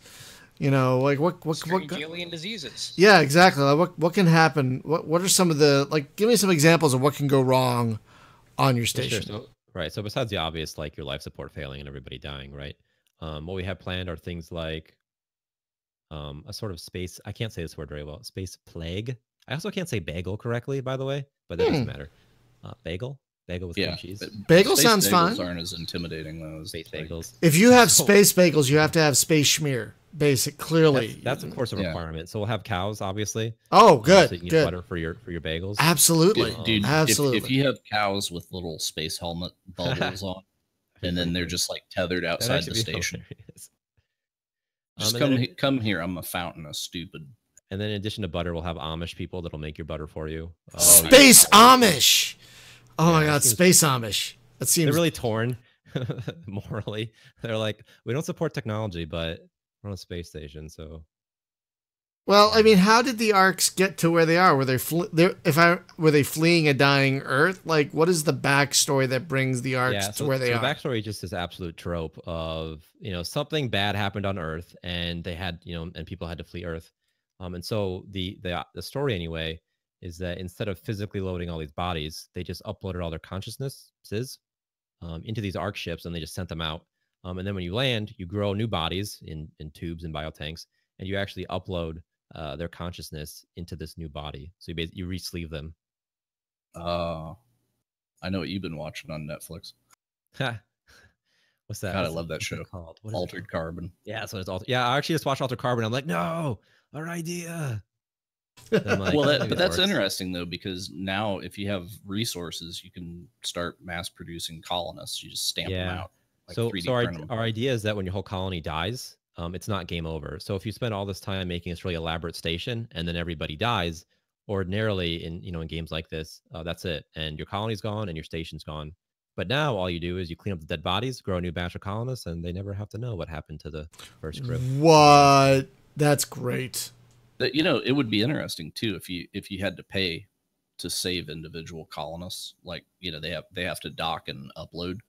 Like what alien diseases? Yeah, exactly. Like what can happen? What are some of the, like, give me some examples of what can go wrong on your station? Yeah, sure. So besides the obvious, like your life support failing and everybody dying, right? What we have planned are things like a sort of space, I can't say this word very well, space plague. I also can't say bagel correctly, by the way, but that doesn't matter. Bagel with cream cheese. Bagel sounds fine. Aren't as intimidating though as space bagels. If you have space bagels, you have to have space schmear. Clearly, that's of course a requirement. So we'll have cows, obviously. Oh, good. So you can get butter for your bagels. Absolutely, dude. Absolutely. If you have cows with little space helmet bubbles on, and then they're just like tethered outside the station. Just come here. I'm a fountain of stupid. And then in addition to butter, we'll have Amish people that'll make your butter for you. Space Amish. Oh my God, Space Amish. That seems... They're really torn morally. They're like, we don't support technology, but we're on a space station, so. Well, I mean, how did the Arks get to where they are? Were they fleeing a dying Earth? Like, what is the backstory that brings the Arks to where they are? The backstory is just this absolute trope of, something bad happened on Earth, and they had, and people had to flee Earth. And so the story anyway is that instead of physically loading all these bodies, they just uploaded all their consciousnesses into these Ark ships, and they just sent them out. And then when you land, you grow new bodies in tubes and biotanks, and you actually upload their consciousness into this new body. So you re-sleeve them. I know what you've been watching on Netflix. What's that? God, I love that show. Called? Altered Carbon. Yeah, that's what it's altered. Yeah, I actually just watched Altered Carbon. I'm like, no, our idea. Like, well, but that's interesting though, because now if you have resources, you can start mass producing colonists. You just stamp them out. Like so 3D our, print them. our idea is that when your whole colony dies, it's not game over. So if you spend all this time making this really elaborate station and then everybody dies, ordinarily in games like this, that's it, and your colony's gone and your station's gone. But now all you do is you clean up the dead bodies, grow a new batch of colonists, and they never have to know what happened to the first group. What? That's great. It would be interesting too if you had to pay to save individual colonists. Like, they have to dock and upload,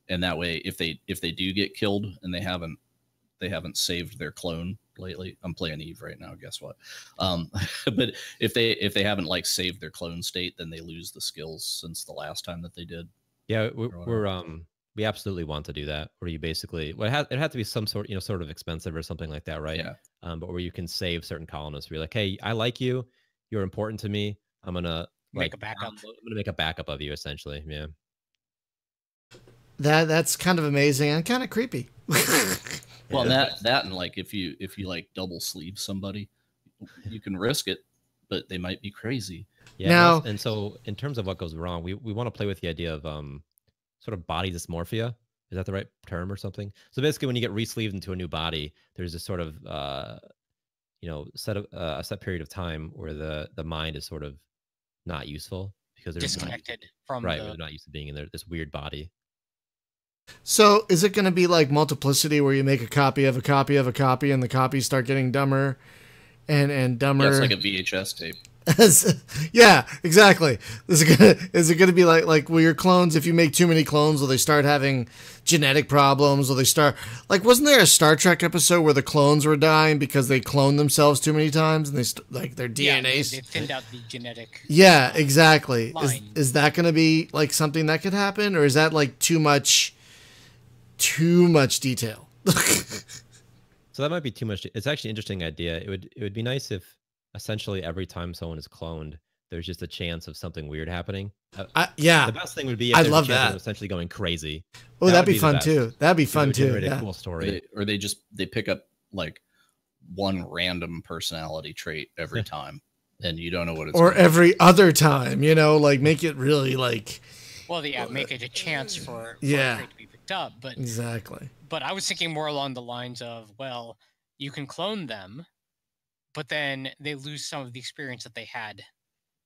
and that way if they do get killed and they haven't saved their clone lately. I'm playing Eve right now. Guess what? But if they haven't like saved their clone state, then they lose the skills since the last time that they did. Yeah, we absolutely want to do that. Where you basically, it had to be some sort of expensive or something like that, right? Yeah. But where you can save certain colonists. Where you're like, hey, I like you. You're important to me. I'm gonna make a backup. I'm gonna make a backup of you, essentially. Yeah. That's kind of amazing and kind of creepy. Well, that and like if you like double sleeve somebody, you can risk it, but they might be crazy. Yeah. Now, and so in terms of what goes wrong, we want to play with the idea of sort of body dysmorphia. Is that the right term or something? So basically, when you get re-sleeved into a new body, there's this sort of a set period of time where the mind is sort of not useful because they're disconnected from where they're not used to being in this weird body. So is it going to be like multiplicity where you make a copy of a copy of a copy and the copies start getting dumber and dumber? Yeah, it's like a VHS tape. Yeah, exactly. Is it gonna be like will your clones, if you make too many clones, will they start having genetic problems? Will they start wasn't there a Star Trek episode where the clones were dying because they cloned themselves too many times and their DNA? They thinned out the genetic. Yeah, exactly. Is that gonna be like something that could happen, or is that like too much detail? So that might be too much. It's actually an interesting idea. It would be nice if essentially every time someone is cloned, there's just a chance of something weird happening. Yeah. The best thing would be if I there's love a chance that. of essentially going crazy. Oh, that'd be fun too. That'd be fun too. A Yeah. cool story. Or they pick up like one random personality trait every time, and you don't know what it's. Or every other time, make it really like. Well, yeah, make it a chance for a trait to be picked up, but exactly. But I was thinking more along the lines of, well, you can clone them, but then they lose some of the experience that they had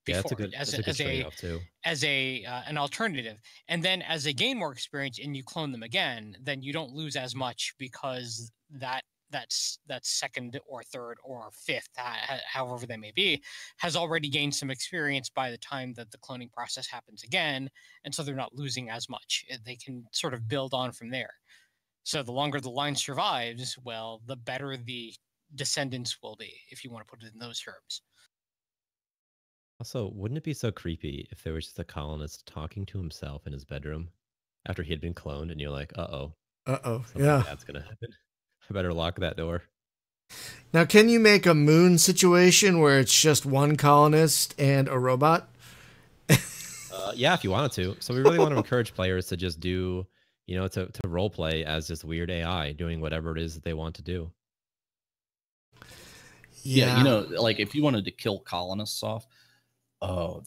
before. Yeah, that's a good trade-off too. As an alternative. And then as they gain more experience and you clone them again, then you don't lose as much because that's second or third or fifth, however they may be, has already gained some experience by the time that the cloning process happens again. And so they're not losing as much. They can sort of build on from there. So the longer the line survives, well, the better the descendants will be, if you want to put it in those terms. Also, wouldn't it be so creepy if there was just a colonist talking to himself in his bedroom after he had been cloned, and you're like, yeah, that's gonna happen. I better lock that door. Now, can you make a moon situation where it's just one colonist and a robot? Yeah, if you wanted to. So we really want to encourage players to just do, to role play as this weird AI doing whatever it is that they want to do. Yeah, like if you wanted to kill colonists off,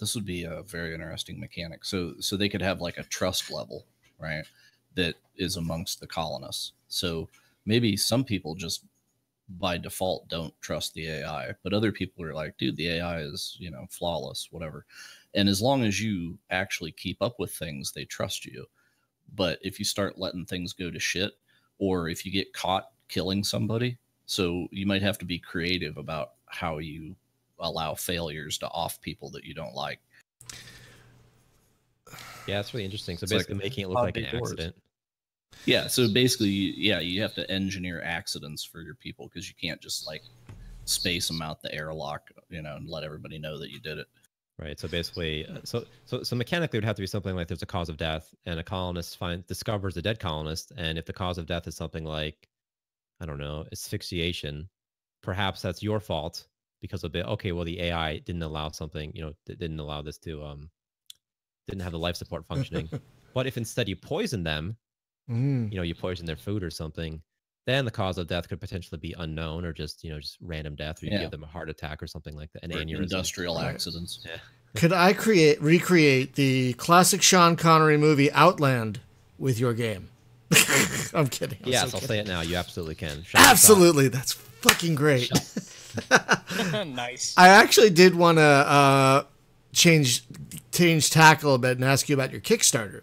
this would be a very interesting mechanic. So they could have like a trust level, right, that is amongst the colonists. So maybe some people just by default don't trust the AI, but other people are like, dude, the AI is, flawless, whatever. And as long as you actually keep up with things, they trust you. But if you start letting things go to shit, or if you get caught killing somebody, so you might have to be creative about how you allow failures to off people that you don't like. Yeah, it's really interesting. So basically making it look like an accident. Yeah, so basically, you have to engineer accidents for your people, because you can't just like space them out the airlock, and let everybody know that you did it. Right. So basically, so mechanically, it would have to be something like there's a cause of death, and a colonist discovers the dead colonist, and if the cause of death is something like, I don't know, asphyxiation, perhaps that's your fault because of it. Okay, well, the AI didn't allow something, didn't allow this to didn't have the life support functioning. But if instead you poison them, you poison their food or something, then the cause of death could potentially be unknown, or just random death, or you give them a heart attack or something like that, an aneurysm. Industrial accidents. Yeah. Could I recreate the classic Sean Connery movie Outland with your game? I'm kidding. Yes, I'll say it now. You absolutely can. Absolutely. That's fucking great. Nice. I actually did want to change tack a little bit and ask you about your Kickstarter.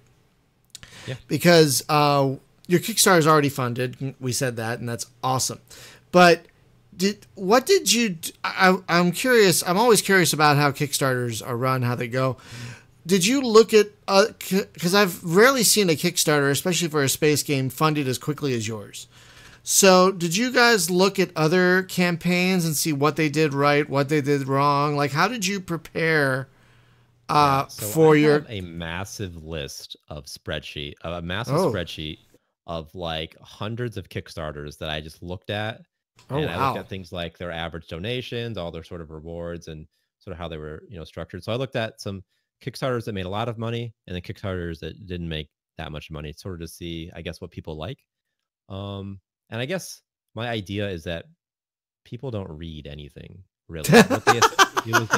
Yeah. Because your Kickstarter is already funded. We said that, and that's awesome. But I'm curious. I'm always curious about how Kickstarters are run, how they go. Did you look at, because I've rarely seen a Kickstarter, especially for a space game, funded as quickly as yours. So did you guys look at other campaigns and see what they did right, what they did wrong? Like, how did you prepare for your... a massive list of spreadsheet, spreadsheet of like hundreds of Kickstarters that I just looked at. And I looked at things like their average donations, all their sort of rewards, and sort of how they were, structured. So I looked at some Kickstarters that made a lot of money, and then Kickstarters that didn't make that much money, sort of to see, I guess, what people like. And I guess my idea is that people don't read anything really. What they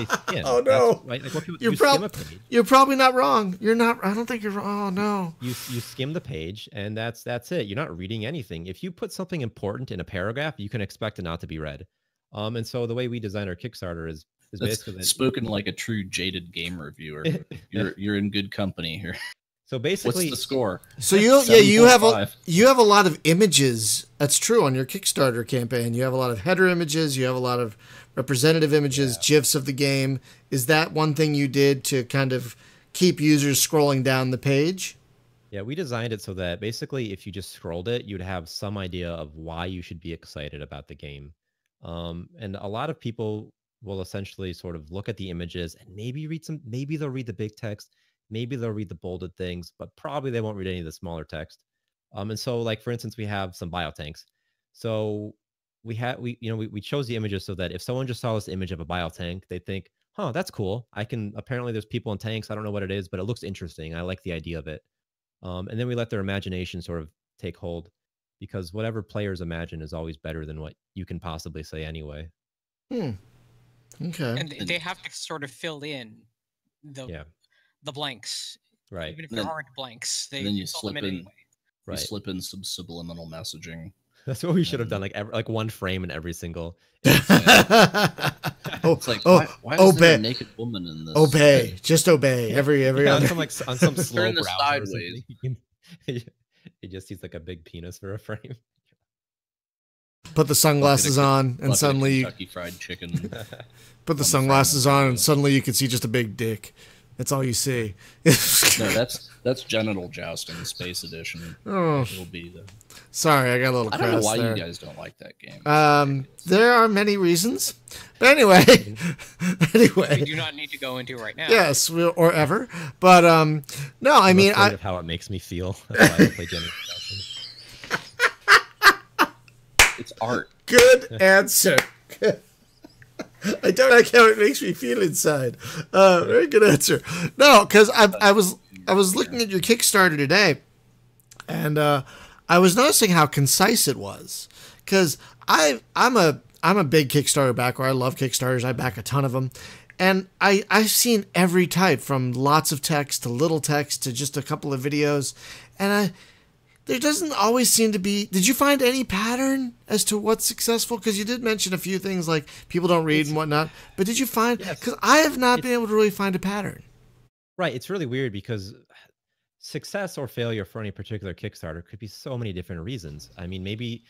skim. Oh no! Right? Like what people, you're probably not wrong. You're not. I don't think you're wrong. Oh no! You skim the page, and that's it. You're not reading anything. If you put something important in a paragraph, you can expect it not to be read. And so the way we design our Kickstarter is basically spoken like a true jaded game reviewer. You're in good company here. So basically, what's the score? So you have a lot of images. That's true on your Kickstarter campaign. You have a lot of header images. You have a lot of representative images, GIFs of the game. Is that one thing you did to kind of keep users scrolling down the page? Yeah, we designed it so that basically, if you just scrolled it, you'd have some idea of why you should be excited about the game. And a lot of people will essentially sort of look at the images and maybe they'll read the big text. Maybe they'll read the bolded things, but probably they won't read any of the smaller text. And so, like, for instance, we have some biotanks. So we chose the images so that if someone just saw this image of a biotank, they'd think, huh, that's cool. Apparently there's people in tanks. I don't know what it is, but it looks interesting. I like the idea of it. And then we let their imagination sort of take hold, because whatever players imagine is always better than what you can possibly say anyway. Okay. And they have to sort of fill in the blanks, right? Even if there aren't blanks, then you slip in anyway. You slip in some subliminal messaging. That's what we should have done. Like one frame in every single. It's like why is there a naked woman in this? Obey, just obey. Every on some slow browser sideways. He just sees like a big penis for a frame. Put the sunglasses on, and suddenly Kentucky Fried Chicken. Put the sunglasses on, and suddenly you can see just a big dick. That's all you see. No, that's genital jousting, Space Edition. Oh, it'll be sorry, I got a little. I don't know why there. You guys don't like that game. There are many reasons, but anyway, we do not need to go into right now. Yes, or ever. But no, I mean, of how it makes me feel. That's why I play genital jousting. It's art. Good answer. I don't like how it makes me feel inside. Very good answer. No, because I was looking at your Kickstarter today, and I was noticing how concise it was. Because I'm a big Kickstarter backer. I love Kickstarters. I back a ton of them, and I've seen every type, from lots of text to little text to just a couple of videos, and there doesn't always seem to be... Did you find any pattern as to what's successful? Because you did mention a few things like people don't read and whatnot. But did you find... Because I have not been able to really find a pattern. Right. It's really weird because success or failure for any particular Kickstarter could be so many different reasons. I mean, maybe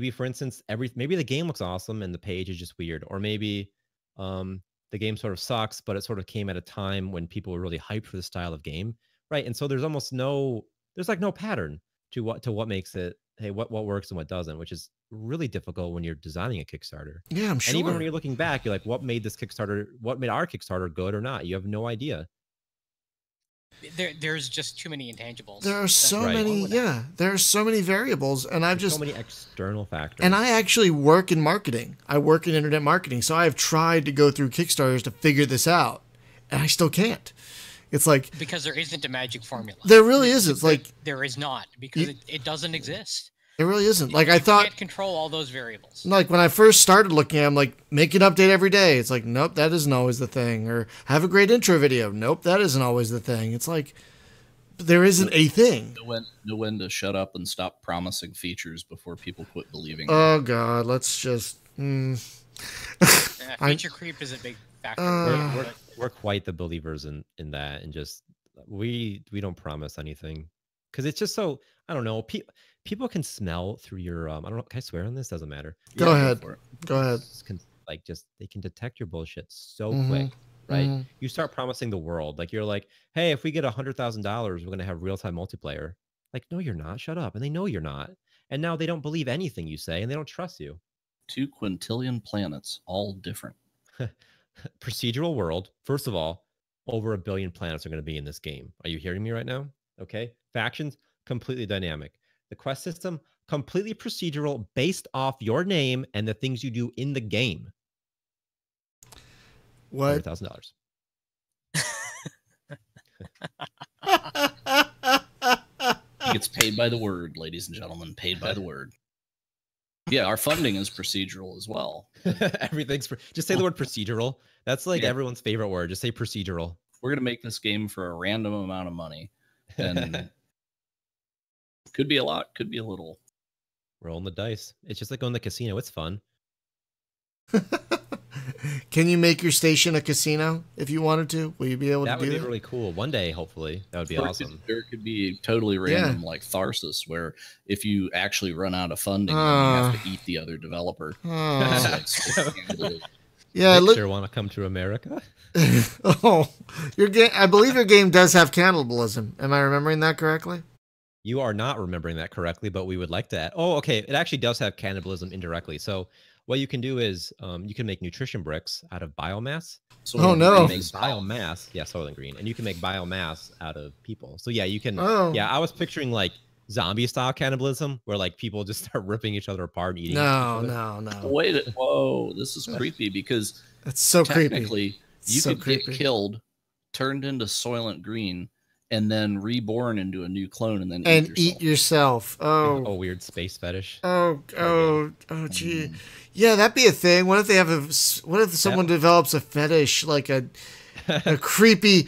for instance, maybe the game looks awesome and the page is just weird. Or maybe the game sort of sucks, but it sort of came at a time when people were really hyped for the style of game. Right. And so there's like no pattern to what makes it, hey, what works and what doesn't, which is really difficult when you're designing a Kickstarter. Yeah, I'm sure. And even when you're looking back, you're like, what made our Kickstarter good or not? You have no idea. There's just too many intangibles. There are so many, there are so many variables, and so many external factors. And I actually work in marketing. I work in internet marketing, so I have tried to go through Kickstarters to figure this out, and I still can't. It's like, because there isn't a magic formula. There really isn't. It's like there is not, because it doesn't exist. It really isn't. Like, I thought, you can't control all those variables. Like, when I first started looking at them, like, make an update every day. It's like, nope, that isn't always the thing. Or have a great intro video. Nope, that isn't always the thing. It's like, there isn't a thing. Know when to shut up and stop promising features before people quit believing. Oh, God, let's just... feature creep is a big factor. We're quite the believers in that, and just we don't promise anything, because it's just so, I don't know, people can smell through your I don't know, can I swear on this? Doesn't matter. Go ahead. They can detect your bullshit so quick, right? You start promising the world, like you're like, hey, if we get $100,000, we're gonna have real-time multiplayer. Like, no, you're not. Shut up. And they know you're not. And now they don't believe anything you say, and they don't trust you. 2 quintillion planets, all different. Procedural world. First of all, over 1 billion planets are going to be in this game. Are you hearing me right now? Okay. Factions, completely dynamic. The quest system, completely procedural, based off your name and the things you do in the game. What? $100,000. He gets paid by the word, ladies and gentlemen. Paid by the word. Yeah, our funding is procedural as well. Everything's just say the word procedural. That's like everyone's favorite word. Just say procedural. We're gonna make this game for a random amount of money, and could be a lot, could be a little. Rolling the dice. It's just like going to the casino. It's fun. Can you make your station a casino if you wanted to? Will you be able to do that? That would be really cool. One day, hopefully. That would be awesome. There could be totally random, like Tharsis, where if you actually run out of funding, then you have to eat the other developer. Yeah, Victor, want to come to America? Your game. I believe your game does have cannibalism. Am I remembering that correctly? You are not remembering that correctly, but we would like to add. Oh, okay. It actually does have cannibalism indirectly. So what you can do is you can make nutrition bricks out of biomass. So no! Make biomass, Soylent Green, and you can make biomass out of people. So yeah, you can. Yeah, I was picturing like zombie style cannibalism, where like people just start ripping each other apart and eating. No. Whoa, this is creepy, because it's so technically creepy. You could get killed, turned into Soylent Green, and then reborn into a new clone, and then eat yourself. Oh, weird space fetish. Gee. Yeah, that'd be a thing. What if they have what if someone develops a fetish, like a creepy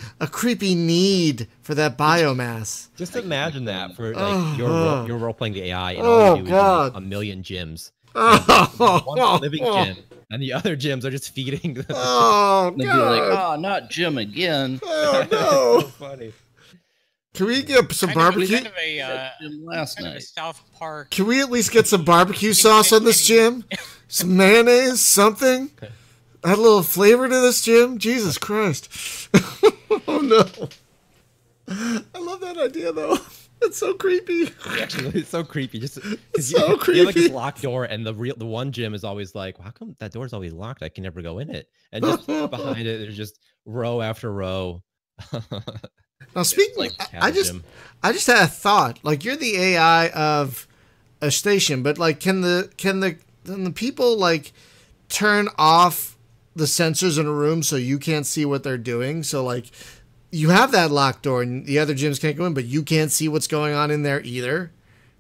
need for that biomass? Just imagine that for like you're role playing the AI, and all you do is a million gyms. One living gym, and the other gyms are just feeding. They'd be like, not Jim again. Oh no! So funny. Can we get some barbecue? Last night. South Park. Can we at least get some barbecue sauce on this, Jim? Some mayonnaise, something? Add a little flavor to this, Jim? Jesus Christ. Oh, no. I love that idea, though. It's so creepy. Actually, it's so creepy. Just it's so creepy. You have like this locked door, and the one gym is always like, well, how come that door's always locked? I can never go in it. And just behind it, there's just row after row. Now, speaking, I just had a thought. Like, you're the AI of a station, but like, can the people like turn off the sensors in a room so you can't see what they're doing? So like, you have that locked door, and the other gyms can't go in, but you can't see what's going on in there either.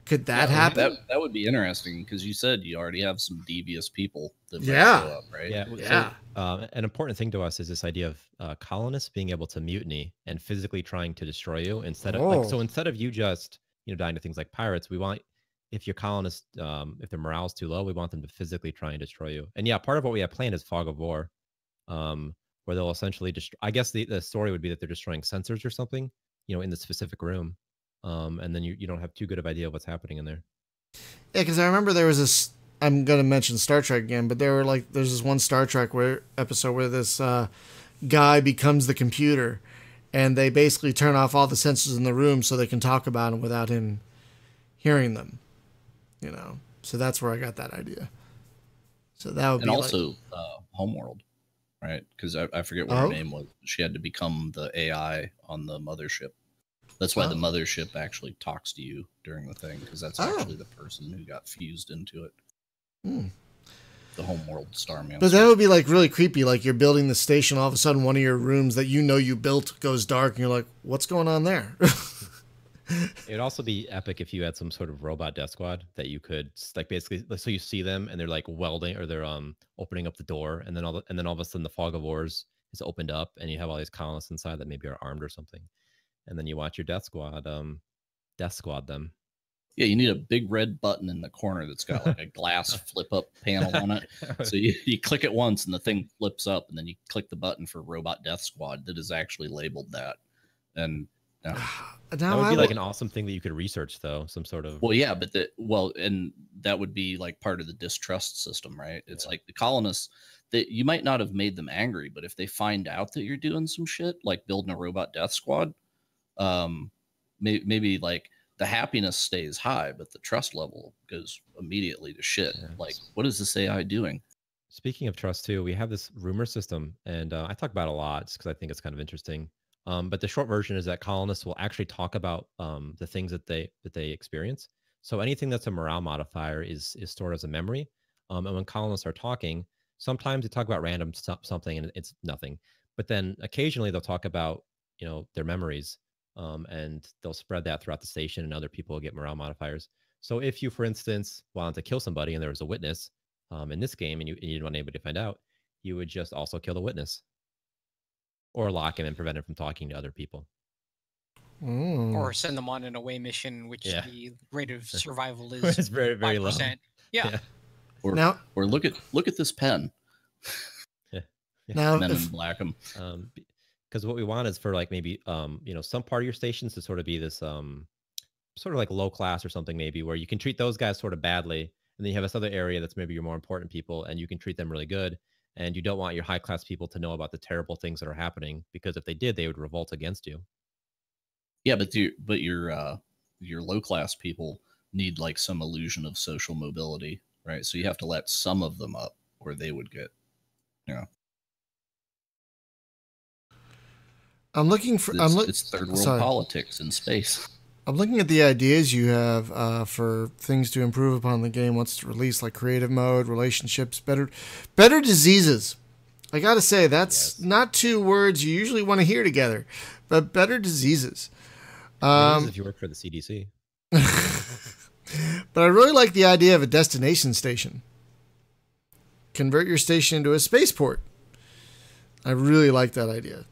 Could that happen? That would be interesting, because you said you already have some devious people that might show up, right? Yeah. So, an important thing to us is this idea of colonists being able to mutiny and physically trying to destroy you instead of you just dying to things like pirates. We want, if your colonists, if their morale's too low, we want them to physically try and destroy you. And yeah, part of what we have planned is Fog of War, where they'll essentially I guess the story would be that they're destroying sensors or something, in the specific room. And then you don't have too good of idea of what's happening in there. Yeah, because I remember there was this. I'm going to mention Star Trek again, but there's this one Star Trek episode where this guy becomes the computer, and they basically turn off all the sensors in the room so they can talk about him without him hearing them, you know. So that's where I got that idea. So that would And be also like, Homeworld, right? Because I forget what her name was. She had to become the AI on the mothership. That's why the mothership actually talks to you during the thing, because that's actually the person who got fused into it. The Homeworld Starmancer. But that would be like really creepy. Like you're building the station, all of a sudden one of your rooms that you know you built goes dark, and you're like, "What's going on there?" It would also be epic if you had some sort of robot death squad that you could like basically, so you see them and they're like welding or they're opening up the door, and then all of a sudden the fog of wars is opened up and you have all these colonists inside that maybe are armed or something, and then you watch your death squad them. Yeah, you need a big red button in the corner that's got like a glass flip up panel on it. So you click it once and the thing flips up, and then you click the button for Robot Death Squad that is actually labeled that. And that would be like an awesome thing that you could research, though. Some sort of and that would be like part of the distrust system, right? It's like the colonists that you might not have made them angry, but if they find out that you're doing some shit like building a robot death squad, maybe like the happiness stays high, but the trust level goes immediately to shit. Yeah. Like, what is this AI doing? Speaking of trust, too, we have this rumor system, and I talk about it a lot because I think it's kind of interesting. But the short version is that colonists will actually talk about the things that they experience. So anything that's a morale modifier is stored as a memory. And when colonists are talking, sometimes they talk about random something and it's nothing. But then occasionally they'll talk about their memories, and they'll spread that throughout the station, and other people will get morale modifiers. So if you, for instance, wanted to kill somebody and there was a witness in this game, and you didn't want anybody to find out, you would just also kill the witness. Or lock him and prevent him from talking to other people. Or send them on an away mission, which the rate of survival is it's very, very 5%. Low. Yeah. Or look at this pen. Now, Men in black them. Because what we want is for like maybe some part of your stations to sort of be this sort of like low class or something, maybe where you can treat those guys sort of badly, and then you have this other area that's maybe your more important people, and you can treat them really good. And you don't want your high class people to know about the terrible things that are happening, because if they did, they would revolt against you. Yeah, but your low class people need like some illusion of social mobility, right? So you have to let some of them up, or they would get, I'm looking for. It's third world politics in space. I'm looking at the ideas you have for things to improve upon the game once it's released, like creative mode, relationships, better diseases. I gotta say, that's not two words you usually want to hear together, but better diseases. If you work for the CDC. But I really like the idea of a destination station. Convert your station into a spaceport. I really like that idea.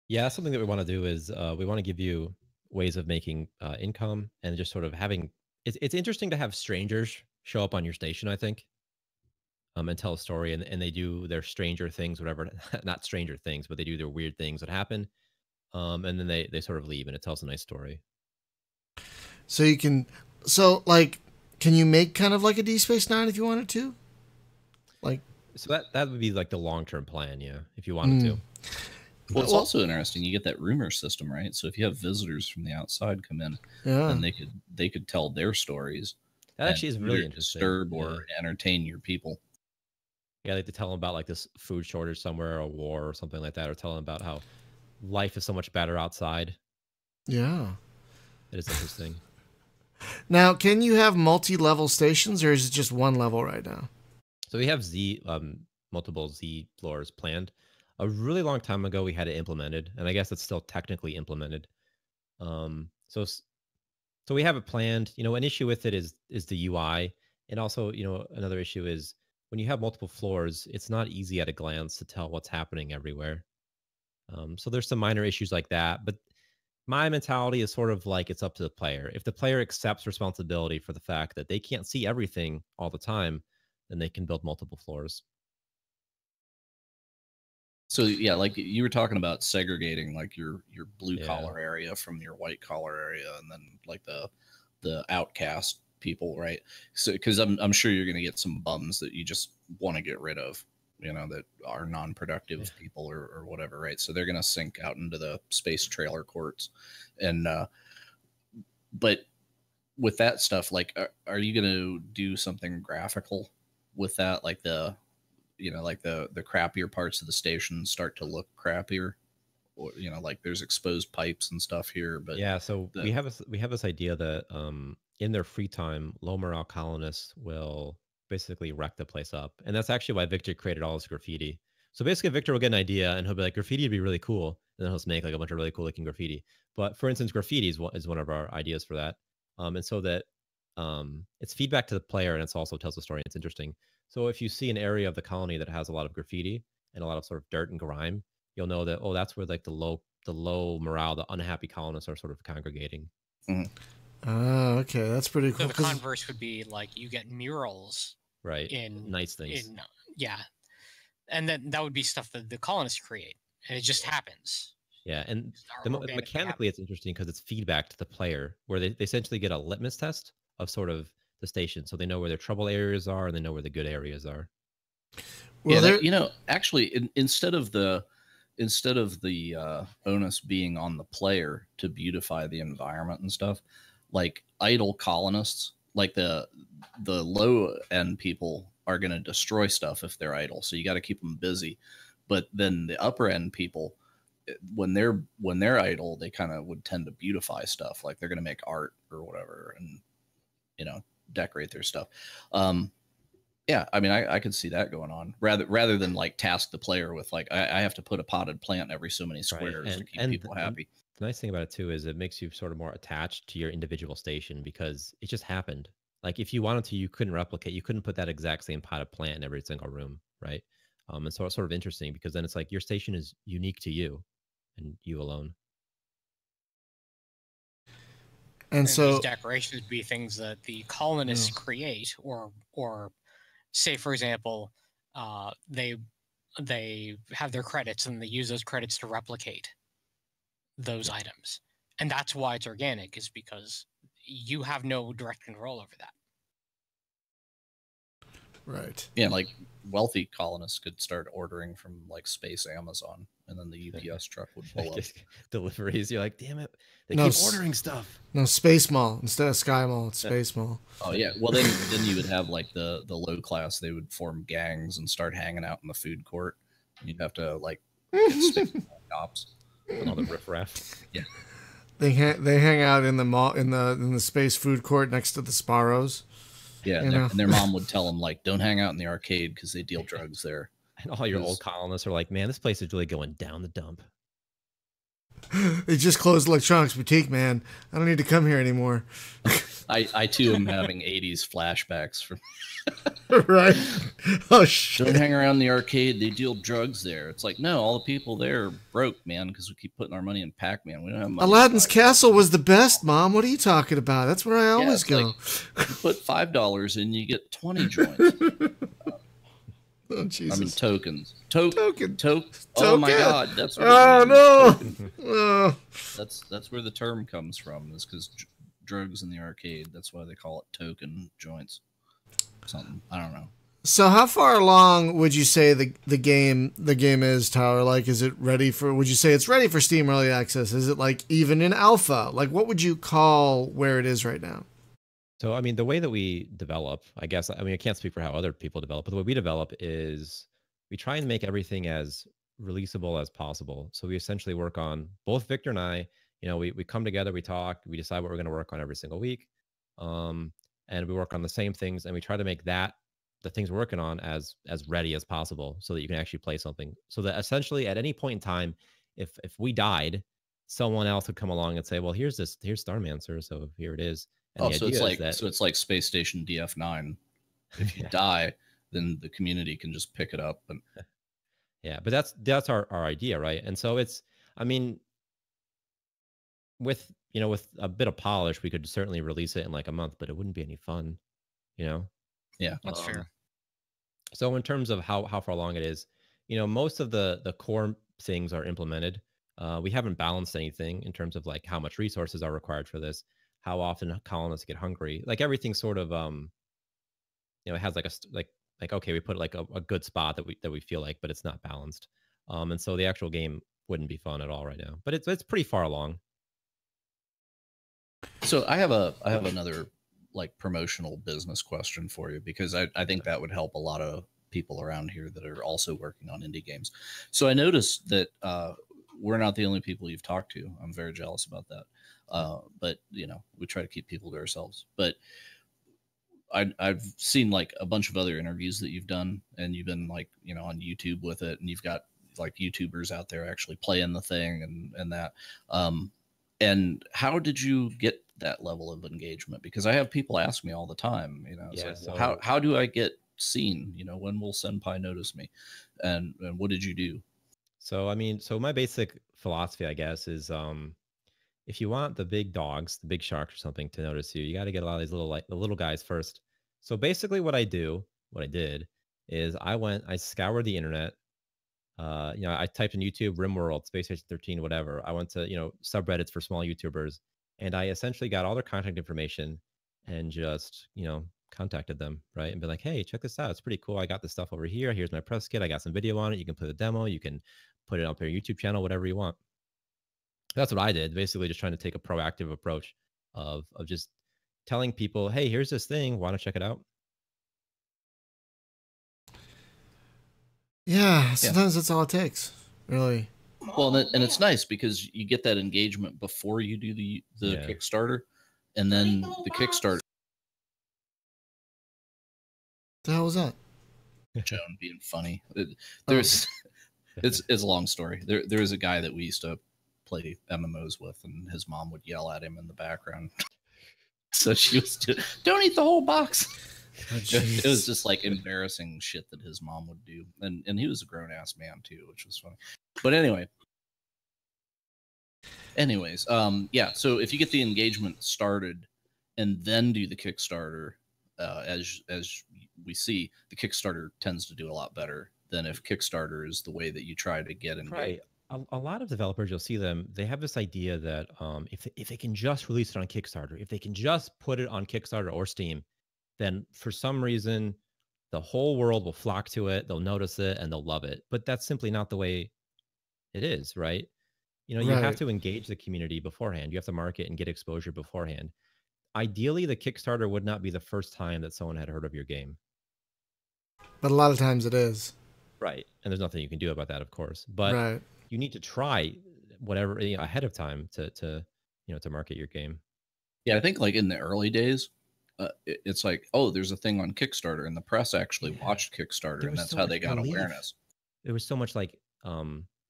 Yeah, something that we want to do is we want to give you ways of making income, and just sort of having it's interesting to have strangers show up on your station, I think, and tell a story, and they do their stranger things, whatever. Not stranger things, but they do their weird things that happen, and then they sort of leave, and it tells a nice story. So can you make kind of like a D Space Nine if you wanted to? So that would be like the long-term plan, yeah, if you wanted to. Well, it's also interesting. You get that rumor system, right? So if you have visitors from the outside come in, then they could tell their stories. That actually is really interesting. Disturb or entertain your people. Yeah, like to tell them about like this food shortage somewhere, or a war or something like that, or tell them about how life is so much better outside. Yeah, it is interesting. Now, can you have multi-level stations, or is it just one level right now? So we have multiple Z floors planned. A really long time ago, we had it implemented, and I guess it's still technically implemented. So we have it planned. An issue with it is the UI, and also another issue is when you have multiple floors, it's not easy at a glance to tell what's happening everywhere. So there's some minor issues like that, but my mentality is sort of like it's up to the player. If the player accepts responsibility for the fact that they can't see everything all the time, then they can build multiple floors. So yeah, like you were talking about segregating like your blue collar area from your white collar area, and then like the outcast people, right? So because I'm sure you're going to get some bums that you just want to get rid of, that are non-productive people or whatever, right? So they're going to sink out into the space trailer courts, and but with that stuff, like, are you going to do something graphical with that? Like the, like the crappier parts of the station start to look crappier, or, like there's exposed pipes and stuff here, but yeah, so we have this idea that in their free time, low morale colonists will basically wreck the place up. And that's actually why Victor created all this graffiti. So basically Victor will get an idea and he'll be like, graffiti would be really cool. And then he'll just make like a bunch of really cool looking graffiti. But for instance, graffiti is one of our ideas for that. And so that it's feedback to the player and it also tells a story. And it's interesting. So if you see an area of the colony that has a lot of graffiti and a lot of sort of dirt and grime, you'll know that, oh, that's where like the low morale, the unhappy colonists are sort of congregating. Okay, that's pretty cool. So the converse would be like you get murals, right? In nice things. Yeah, and then that would be stuff that the colonists create, and it just happens. Yeah, and mechanically it's interesting because it's feedback to the player, where they essentially get a litmus test of sort of the station, so they know where their trouble areas are and they know where the good areas are. Well, yeah, actually, instead of the onus being on the player to beautify the environment and stuff, like idle colonists, like the low end people are going to destroy stuff if they're idle. So you got to keep them busy. But then the upper end people, when they're idle, they kind of would tend to beautify stuff. Like they're going to make art or whatever and, decorate their stuff. Yeah, I mean, I could see that going on rather than like task the player with like, I have to put a potted plant every so many squares to keep people happy. The nice thing about it too is it makes you sort of more attached to your individual station because it just happened. Like if you wanted to, you couldn't replicate, you couldn't put that exact same potted plant in every single room, right? And so it's sort of interesting because then it's like your station is unique to you and you alone. And so these decorations would be things that the colonists create, or say, for example, they have their credits and they use those credits to replicate those items. And that's why it's organic, is because you have no direct control over that. Right. Yeah, like wealthy colonists could start ordering from like space Amazon, and then the UPS truck would pull up. Deliveries. You're like, damn it, they keep ordering stuff. No, Space Mall instead of Sky Mall. It's Space Mall. Oh yeah. Well, then you would have like the low class. They would form gangs and start hanging out in the food court. You'd have to like get Space Mall cops and all the riffraff. Yeah. They hang out in the mall in the space food court next to the Sparrows. Yeah, and their mom would tell them like, don't hang out in the arcade because they deal drugs there. And all your old colonists are like, man, this place is really going down the dump. They just closed Electronics Boutique, man. I don't need to come here anymore. I too am having 80s flashbacks from right. Oh shit! Don't hang around the arcade. They deal drugs there. It's like, no, all the people there are broke, man, because we keep putting our money in Pac-Man. We don't have money. Aladdin's Castle was the best, Mom. What are you talking about? That's where I always go. Like, you put $5 in, you get 20 joints. Oh Jesus! I mean tokens. Token. Oh Token. my God! That's no. That's where the term comes from. Is because drugs in the arcade. That's why they call it token joints. Something, I don't know. So how far along would you say the game is, Tyler? Like, is it ready for? Would you say it's ready for Steam Early Access? Is it like even in alpha? Like, what would you call where it is right now? So, I mean, the way that we develop, I guess, I mean, I can't speak for how other people develop, but the way we develop is we try and make everything as releasable as possible. So we essentially work on, both Victor and I, we come together, we talk, we decide what we're going to work on every single week. And we work on the same things, and we try to make the things we're working on as ready as possible so that you can actually play something. So that essentially at any point in time, if we died, someone else would come along and say, well, here's Starmancer, so here it is. And so it's like Space Station DF9. If you die, then the community can just pick it up. And yeah, but that's our idea, right? And so it's, I mean, with a bit of polish, we could certainly release it in like a month, but it wouldn't be any fun, Yeah, that's fair. So in terms of how far along it is, most of the core things are implemented. We haven't balanced anything in terms of like how much resources are required for this, how often colonists get hungry, like everything sort of, it has like okay, we put like a good spot that we feel like, but it's not balanced. And so the actual game wouldn't be fun at all right now, but it's pretty far along. So I have another like promotional business question for you, because I think that would help a lot of people around here that are also working on indie games. So I noticed that we're not the only people you've talked to. I'm very jealous about that. But you know, we try to keep people to ourselves. But I've seen like a bunch of other interviews that you've done, and you've been like, you know, on YouTube with it, and you've got like YouTubers out there actually playing the thing and that. And how did you get that level of engagement? Because I have people ask me all the time, you know, it's like, well, how do I get seen? You know, when will Senpai notice me? And what did you do? So, I mean, so my basic philosophy, I guess, is if you want the big dogs, the big sharks or something to notice you, you got to get a lot of these little, like the little guys first. So basically what I did is I scoured the internet. You know, I typed in YouTube, RimWorld, Space Station 13, whatever. I went to, you know, subreddits for small YouTubers, and I essentially got all their contact information and just, you know, contacted them, right? And be like, hey, check this out. It's pretty cool. I got this stuff over here. Here's my press kit. I got some video on it. You can play the demo. You can put it up on your YouTube channel, whatever you want. That's what I did. Basically, just trying to take a proactive approach of just telling people, hey, here's this thing. Want to check it out? Yeah, sometimes that's all it takes, really. Well, and it's nice because you get that engagement before you do the Kickstarter, and then the Kickstarter. The hell was that? Joan being funny. It's a long story. There is a guy that we used to play MMOs with, and his mom would yell at him in the background. So she was don't eat the whole box. Oh, it was just like embarrassing shit that his mom would do, and he was a grown ass man too, which was funny. But anyways, yeah. So if you get the engagement started and then do the Kickstarter, as we see, the Kickstarter tends to do a lot better than if Kickstarter is the way that you try to get engaged. Right. A lot of developers, you'll see them, they have this idea that if they can just release it on Kickstarter, if they can just put it on Kickstarter or Steam, then for some reason the whole world will flock to it, they'll notice it, and they'll love it. But that's simply not the way it is, right? You know, you have to engage the community beforehand. You have to market and get exposure beforehand. Ideally, the Kickstarter would not be the first time that someone had heard of your game. But a lot of times it is. Right. And there's nothing you can do about that, of course. But you need to try whatever ahead of time to market your game. Yeah, I think like in the early days, it's like, oh, there's a thing on Kickstarter, and the press actually watched Kickstarter, and that's how they got awareness. There was so much like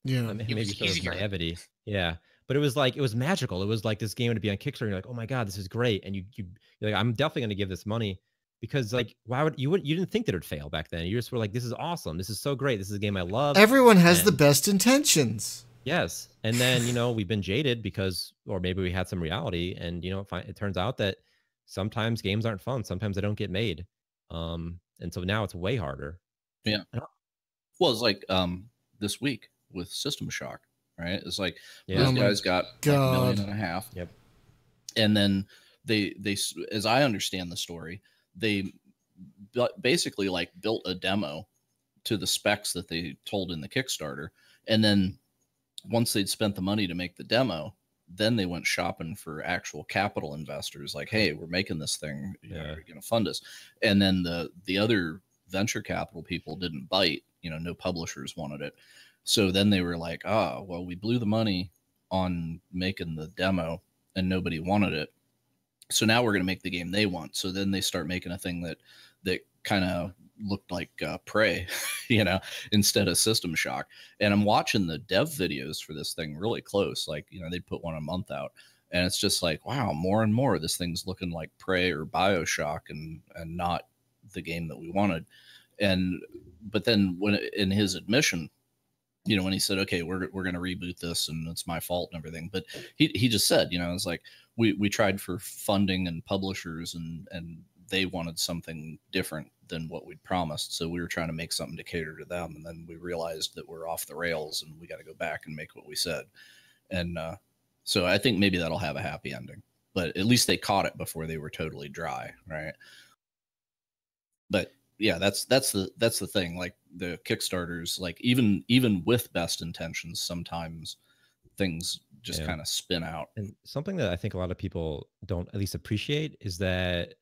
maybe sort of naivety. Yeah. But it was like, it was magical. It was like this game would be on Kickstarter. And you're like, oh my God, this is great. And you're like, I'm definitely going to give this money, because like, you didn't think that it would fail back then. You just were like, this is awesome. This is so great. This is a game I love. Everyone has the best intentions. Yes. And then, we've been jaded or maybe we had some reality, and, it turns out that sometimes games aren't fun. Sometimes they don't get made. And so now it's way harder. Yeah. Well, it's like this week with System Shock, right? It's like those guys got like $1.5 million. Yep. And then they, as I understand the story, they basically like built a demo to the specs that they told in the Kickstarter. And then once they'd spent the money to make the demo, then they went shopping for actual capital investors. Like, hey, we're making this thing. You're going to fund us. And then the other venture capital people didn't bite. No publishers wanted it. So then they were like, well, we blew the money on making the demo and nobody wanted it. So now we're going to make the game they want. So then they start making a thing that kind of looked like Prey, instead of System Shock. And I'm watching the dev videos for this thing really close. Like, they put one a month out, and it's just like, wow, more and more this thing's looking like Prey or BioShock and not the game that we wanted. But then when in his admission, when he said, okay, we're going to reboot this and it's my fault and everything. But he just said, it's like, we tried for funding and publishers and they wanted something different than what we'd promised. So we were trying to make something to cater to them. And then we realized that we're off the rails and we got to go back and make what we said. And so I think maybe that'll have a happy ending, but at least they caught it before they were totally dry. Right. But yeah, that's the thing. Like the Kickstarters, like even with best intentions, sometimes things just kind of spin out. And something that I think a lot of people don't at least appreciate is that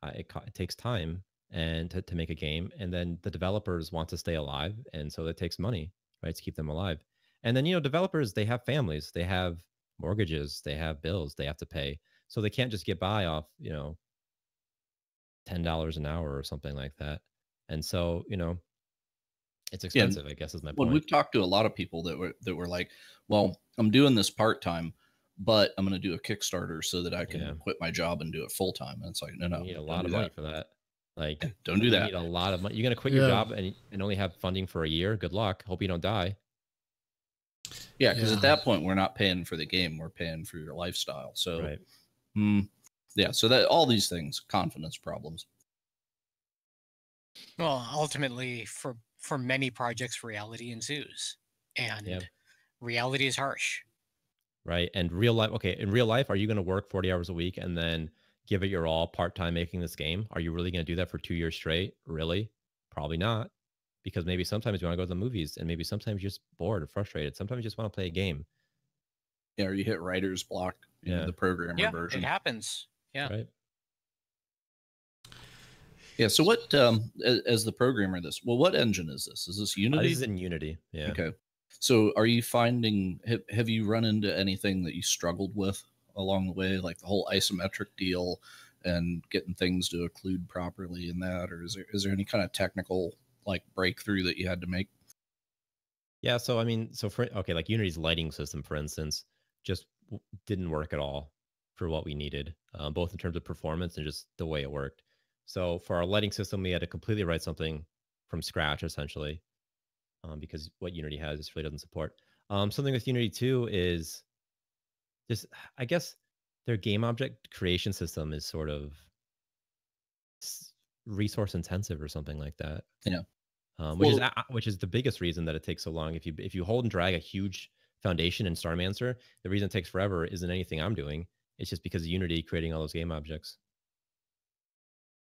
it takes time and to make a game, and then the developers want to stay alive, and so it takes money, right, to keep them alive. And then developers, they have families, they have mortgages, they have bills they have to pay, so they can't just get by off $10 an hour or something like that. And so it's expensive, I guess is my point. When we've talked to a lot of people that were like, well, I'm doing this part-time, but I'm going to do a Kickstarter so that I can quit my job and do it full-time. And it's like, no, you need a lot of money for that. Like, don't do that. You need a lot of money. You're going to quit your job and only have funding for a year. Good luck. Hope you don't die. Yeah, because at that point, we're not paying for the game. We're paying for your lifestyle. So, so that all these things, confidence problems. Well, ultimately, for many projects, reality ensues. And reality is harsh. Right. And real life, in real life, are you going to work 40 hours a week and then give it your all part-time making this game? Are you really going to do that for 2 years straight? Really? Probably not. Because maybe sometimes you want to go to the movies, and maybe sometimes you're just bored or frustrated. Sometimes you just want to play a game. Yeah, or you hit writer's block, the programmer version. It happens. Yeah. Right. Yeah, so what, as the programmer what engine is this? Is this Unity? This is in Unity, yeah. Okay. So are you finding, have you run into anything that you struggled with along the way, like the whole isometric deal and getting things to occlude properly in that? Or is there any kind of technical like breakthrough that you had to make? Yeah, so I mean, like Unity's lighting system, for instance, just didn't work at all for what we needed, both in terms of performance and just the way it worked. So for our lighting system, we had to completely write something from scratch, essentially, because what Unity has just really doesn't support. Something with Unity too is just, I guess, their game object creation system is sort of resource intensive or something like that. Yeah. Which is the biggest reason that it takes so long. If you hold and drag a huge foundation in Starmancer, the reason it takes forever isn't anything I'm doing. It's just because of Unity creating all those game objects.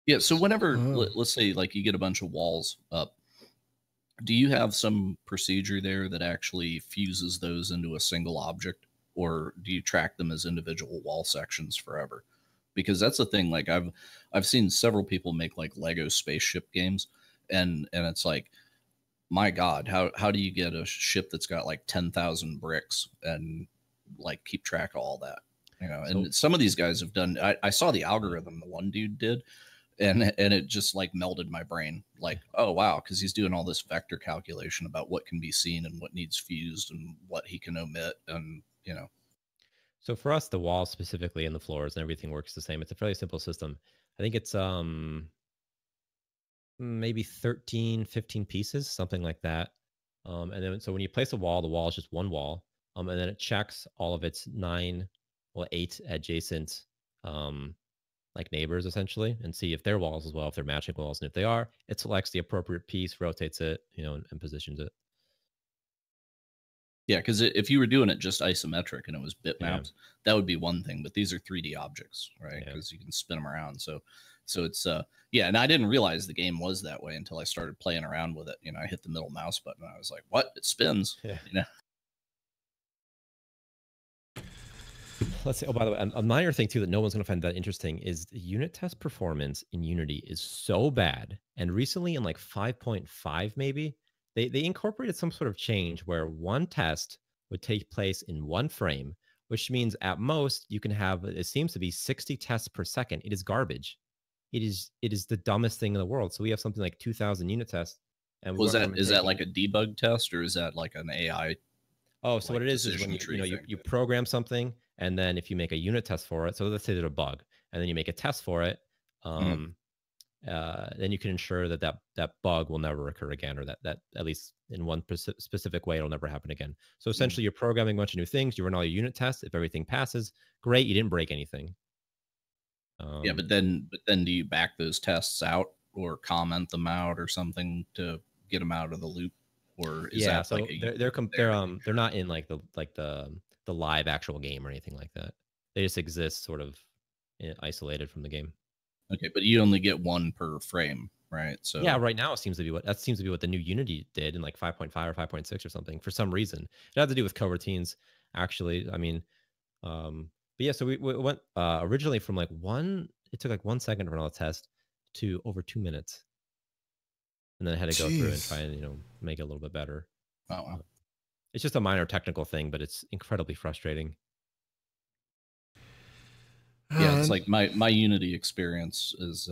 Yeah. So whenever, let's say, like you get a bunch of walls up, do you have some procedure there that actually fuses those into a single object, or do you track them as individual wall sections forever? Because that's the thing. Like I've seen several people make like Lego spaceship games. And it's like, my God, how do you get a ship that's got like 10,000 bricks and like keep track of all that? And some of these guys have done. I saw the algorithm the one dude did, and it just like melted my brain. Like, oh wow, because he's doing all this vector calculation about what can be seen and what needs fused and what he can omit, and So for us, the walls specifically and the floors and everything works the same. It's a fairly simple system. I think it's maybe 13, 15 pieces, something like that. And then, so when you place a wall, the wall is just one wall. And then it checks all of its 8 adjacent, like neighbors essentially, and see if they're walls as well, if they're matching walls. And if they are, it selects the appropriate piece, rotates it, and positions it. Yeah, because if you were doing it just isometric and it was bitmaps, that would be one thing. But these are 3D objects, right? Because you can spin them around. So it's and I didn't realize the game was that way until I started playing around with it. I hit the middle mouse button and I was like, what? It spins. Let's say, by the way, a minor thing too that no one's going to find that interesting is the unit test performance in Unity is so bad. And recently in like 5.5 maybe, they incorporated some sort of change where one test would take place in one frame, which means at most you can have, it seems to be 60 tests per second. It is garbage. It is the dumbest thing in the world. So we have something like 2,000 unit tests. And is that like a debug test, or is that like an AI? Oh, so what it is when you program something, and then if you make a unit test for it, so let's say there's a bug, and then you make a test for it, then you can ensure that bug will never occur again, or that at least in one specific way it'll never happen again. So essentially, you're programming a bunch of new things. You run all your unit tests. If everything passes, great, you didn't break anything. But then do you back those tests out or comment them out or something to get them out of the loop? Or is that so like they're not in like the live actual game or anything like that. They just exist sort of isolated from the game. Okay, but you only get one per frame, right? So yeah, right now it seems to be what the new Unity did in like 5.5 or 5.6 or something for some reason. It had to do with coroutines. actually. I mean, but yeah, so we went originally from like it took like 1 second to run all the test to over 2 minutes. And then I had to go through and try and, make it a little bit better. Oh, wow. It's just a minor technical thing, but it's incredibly frustrating. Yeah, it's like my Unity experience is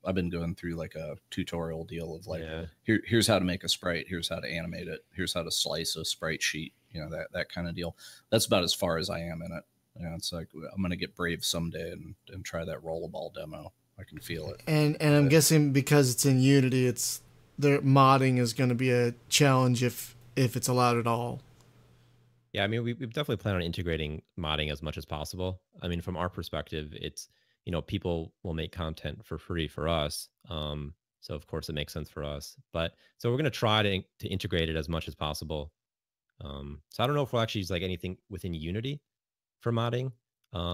I've been going through like a tutorial deal of like, here's how to make a sprite, here's how to animate it, here's how to slice a sprite sheet, that kind of deal. That's about as far as I am in it. It's like I'm gonna get brave someday and try that rollerball demo. I can feel it. And I'm guessing because it's in Unity, the modding is going to be a challenge if it's allowed at all. Yeah, I mean, we've definitely planned on integrating modding as much as possible. I mean, from our perspective, it's, people will make content for free for us. So of course it makes sense for us. But so we're going to try to integrate it as much as possible. So I don't know if we'll actually use like anything within Unity for modding,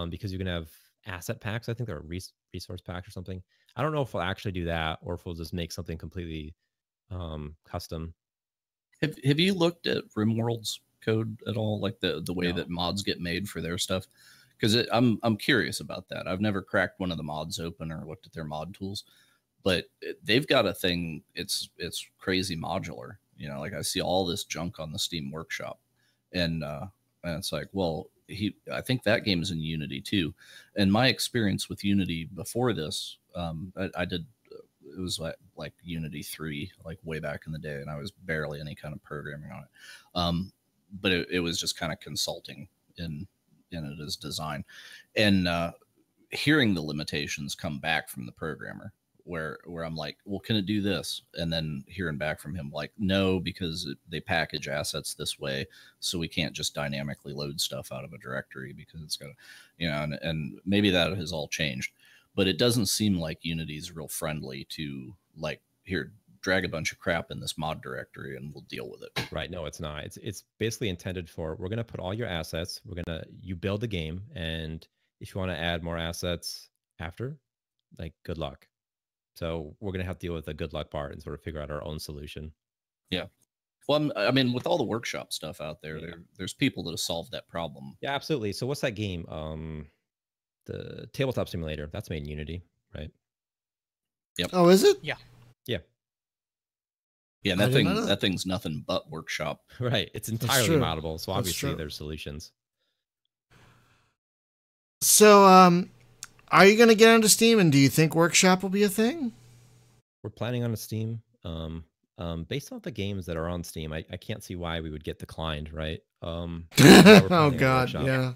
because you can have asset packs. I think they're resource packs or something. I don't know if we'll actually do that or if we'll just make something completely custom. Have you looked at RimWorld's code at all, like the way that mods get made for their stuff? Because I'm curious about that. I've never cracked one of the mods open or looked at their mod tools, but they've got a thing. It's crazy modular. Like I see all this junk on the Steam Workshop, and it's like, well, I think that game is in Unity too. And my experience with Unity before this, I did. It was like Unity 3, like way back in the day, and I was barely any kind of programming on it. But it was just kind of consulting in it as design, and hearing the limitations come back from the programmer, where I'm like, well, can it do this? And then hearing back from him like, no, because they package assets this way, so we can't just dynamically load stuff out of a directory because it's got, and maybe that has all changed. But it doesn't seem like Unity's real friendly to like, here, drag a bunch of crap in this mod directory and we'll deal with it. Right. No, it's not. It's basically intended for, we're going to put all your assets. You build the game. And if you want to add more assets after, like, good luck. So we're going to have to deal with the good luck part and sort of figure out our own solution. Yeah. Well, I mean, with all the workshop stuff out there, there's people that have solved that problem. Yeah, absolutely. So what's that game? The tabletop simulator, that's made in Unity, right? Yep. Oh, is it? Yeah. Yeah. Yeah, and that thing's nothing but workshop. Right. It's entirely moddable. So obviously there's solutions. So, are you going to get onto Steam, and do you think Workshop will be a thing? We're planning on a Steam. Based on the games that are on Steam, I can't see why we would get declined, right? Oh God, yeah.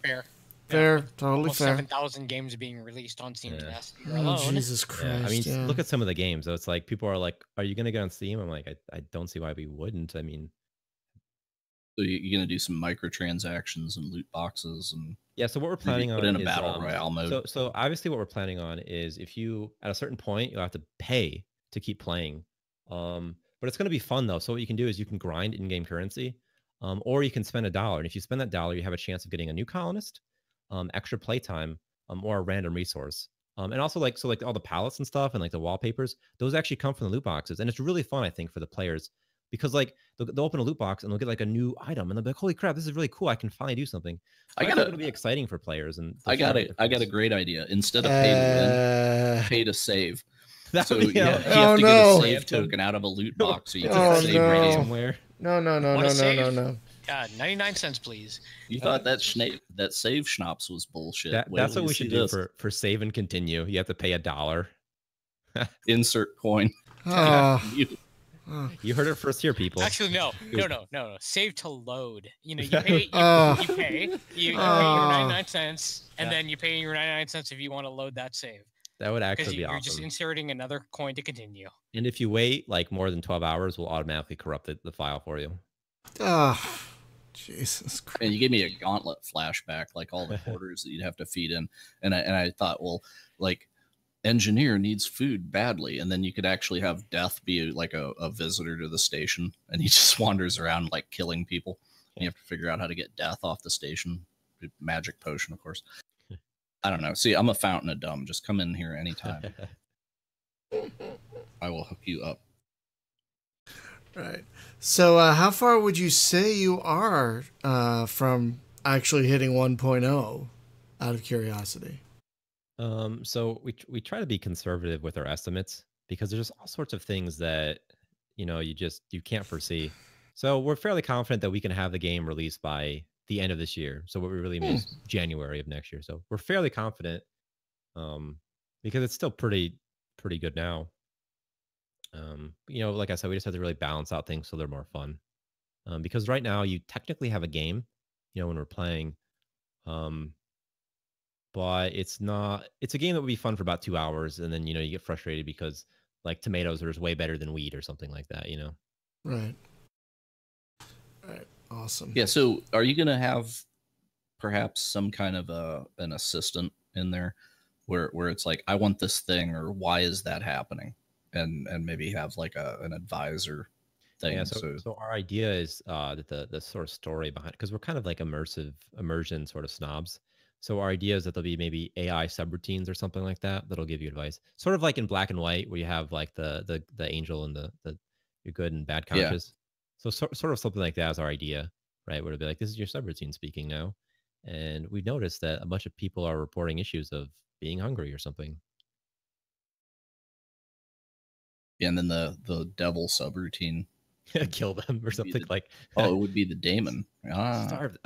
Fair, totally almost fair. 7,000 games being released on Steam last year alone. Jesus Christ! I mean, look at some of the games. So it's like people are like, "Are you going to get on Steam?" I'm like, I don't see why we wouldn't. I mean, so you're going to do some microtransactions and loot boxes and so what we're planning on put in a is battle royale mode. So obviously, what we're planning on is if you at a certain point you'll have to pay to keep playing. But it's going to be fun though. So what you can do is you can grind in-game currency, or you can spend $1. And if you spend that $1, you have a chance of getting a new colonist, extra playtime, or a random resource. And also like all the palettes and stuff and like the wallpapers, those actually come from the loot boxes. And it's really fun, I think, for the players, because like they'll open a loot box and they'll get like a new item and they'll be like, holy crap, this is really cool. I can finally do something. So it'll be exciting for players. And I got a great idea. Instead of pay to win, pay to save. So you have to get a save token out of a loot box so you can save your somewhere. No. 99 cents, please. You thought that save schnapps was bullshit. That's what we should do for save and continue. You have to pay $1. Insert coin. You heard it first here, people. Actually, no. Save to load. You pay. You pay your 99 cents, and then you pay your 99 cents if you want to load that save. That would actually be awesome. You're just inserting another coin to continue. And if you wait like more than 12 hours, we'll automatically corrupt the file for you. Jesus Christ. And you gave me a gauntlet flashback, like all the quarters that you'd have to feed in. And I thought, well, like, engineer needs food badly, and then you could actually have Death be like a visitor to the station, and he just wanders around like killing people. And you have to figure out how to get Death off the station. Magic potion, of course. I don't know. See, I'm a fountain of dumb. Just come in here anytime. I will hook you up. Right. So how far would you say you are from actually hitting 1.0 out of curiosity? So we try to be conservative with our estimates because there's just all sorts of things that you can't foresee. So we're fairly confident that we can have the game released by the end of this year. So what we really mean is January of next year. So we're fairly confident, because it's still pretty good now. Like I said, we just have to really balance out things so they're more fun. Because right now you technically have a game, when we're playing. But it's a game that would be fun for about 2 hours, and then you get frustrated because like tomatoes are just way better than wheat or something like that. Right. Awesome. Yeah. So are you going to have perhaps some kind of an assistant in there where it's like, I want this thing, or why is that happening? And maybe have like an advisor thing. Yeah, so our idea is that the sort of story behind, because we're kind of like immersion sort of snobs. So our idea is that there'll be maybe AI subroutines or something like that that'll give you advice, sort of like in Black and White, where you have like the angel and the your good and bad conscious. So sort of something like that is our idea, right? Where it'll be like, this is your subroutine speaking now, and we noticed that a bunch of people are reporting issues of being hungry or something. And then the devil subroutine. Kill them or something like. Oh, it would be the daemon. Starved.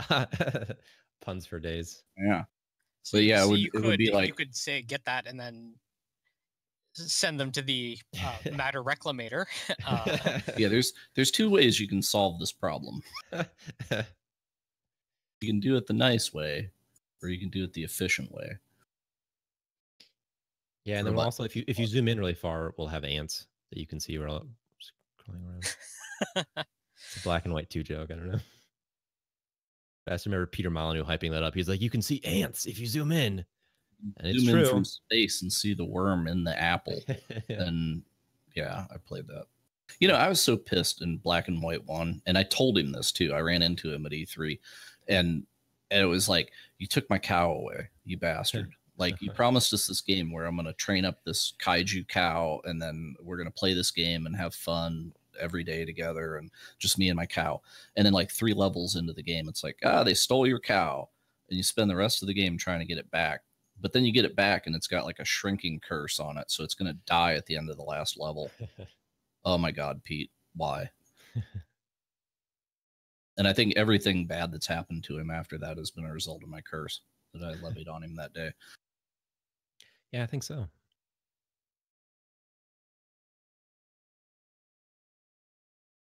Puns for days. Yeah. So yeah, so it would be like, you could say get that and then send them to the matter reclamator. Yeah, there's two ways you can solve this problem. You can do it the nice way, or you can do it the efficient way. Yeah, and then we'll also, if you zoom in really far, we'll have ants that you can see crawling around. It's a Black and White 2 joke. I don't know. I just remember Peter Molyneux hyping that up. He's like, you can see ants if you zoom in. And it's zoom true. in from space and see the worm in the apple. Yeah. And yeah, I played that. I was so pissed in Black and White 1, and I told him this too. I ran into him at E3, and it was like, you took my cow away, you bastard. Like, you promised us this game where I'm going to train up this kaiju cow, and then we're going to play this game and have fun every day together, and just me and my cow. And then like 3 levels into the game, it's like, they stole your cow, and you spend the rest of the game trying to get it back. But then you get it back, and it's got like a shrinking curse on it, so it's going to die at the end of the last level. Oh my God, Pete, why? And I think everything bad that's happened to him after that has been a result of my curse that I levied on him that day. Yeah, I think so.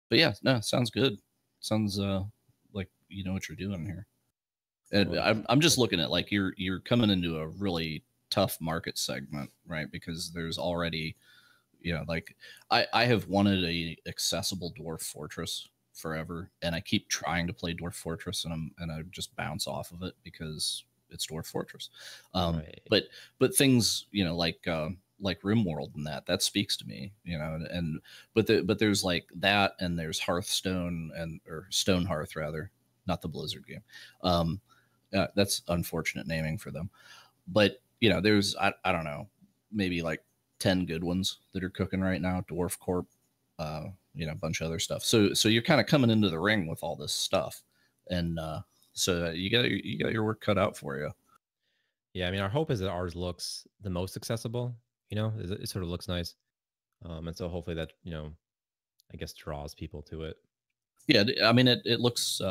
But yeah, no, sounds good. Sounds like you know what you're doing here. And I'm just looking at, like, you're coming into a really tough market segment, right? Because there's already, like, I have wanted a accessible Dwarf Fortress forever, and I keep trying to play Dwarf Fortress, and I just bounce off of it because it's Dwarf Fortress. Right. But things, like RimWorld and that speaks to me, but there's like that, and there's Hearthstone or Stonehearth rather, not the Blizzard game. That's unfortunate naming for them, but there's I don't know, maybe like 10 good ones that are cooking right now. Dwarf Corp, a bunch of other stuff. So you're kind of coming into the ring with all this stuff, and so you got your work cut out for you. Yeah, I mean, our hope is that ours looks the most accessible. It sort of looks nice, and so hopefully that I guess draws people to it. Yeah, I mean, it looks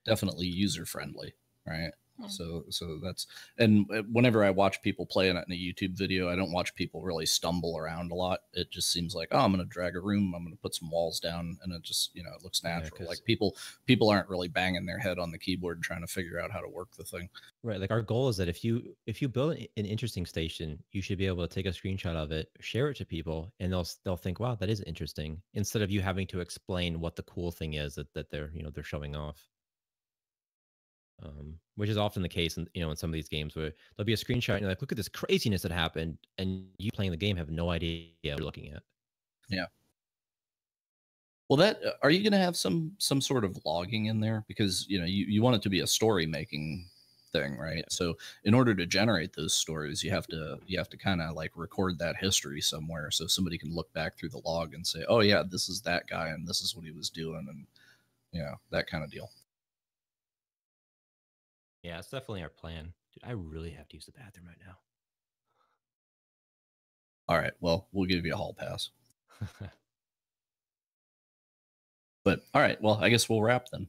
definitely user friendly, right? So that's, and whenever I watch people playing it in a YouTube video, I don't watch people really stumble around a lot. It just seems like, I'm going to drag a room, I'm going to put some walls down, and it just, it looks natural. Yeah, like people aren't really banging their head on the keyboard trying to figure out how to work the thing. Right. Like, our goal is that if you build an interesting station, you should be able to take a screenshot of it, share it to people, and they'll think, wow, that is interesting, instead of you having to explain what the cool thing is that they're showing off. Which is often the case in some of these games, where there'll be a screenshot and you're like, look at this craziness that happened, and you playing the game have no idea what you're looking at. Yeah. Well, are you going to have some sort of logging in there? Because you want it to be a story making thing, right? Yeah. So in order to generate those stories, you have to kind of like record that history somewhere, so somebody can look back through the log and say, oh yeah, this is that guy, and this is what he was doing, and that kind of deal. Yeah, it's definitely our plan. Dude, I really have to use the bathroom right now. All right, well, we'll give you a hall pass. But all right, well, I guess we'll wrap then.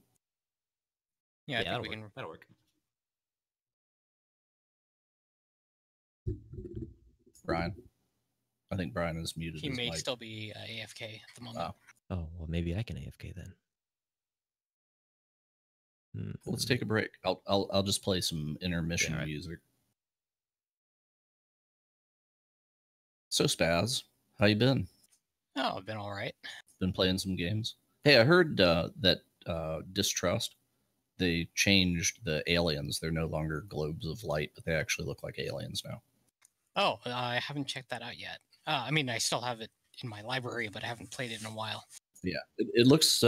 Yeah, I think we can. That'll work. Brian, I think Brian is muted. He his may mic. still be AFK at the moment. Oh, well, maybe I can AFK then. Let's take a break. I'll just play some intermission right. music. So Spaz, how you been? Oh, I've been all right. Been playing some games. Hey, I heard that Distrust, they changed the aliens. They're no longer globes of light, but they actually look like aliens now. Oh, I haven't checked that out yet. I mean, I still have it in my library, but I haven't played it in a while. Yeah, it looks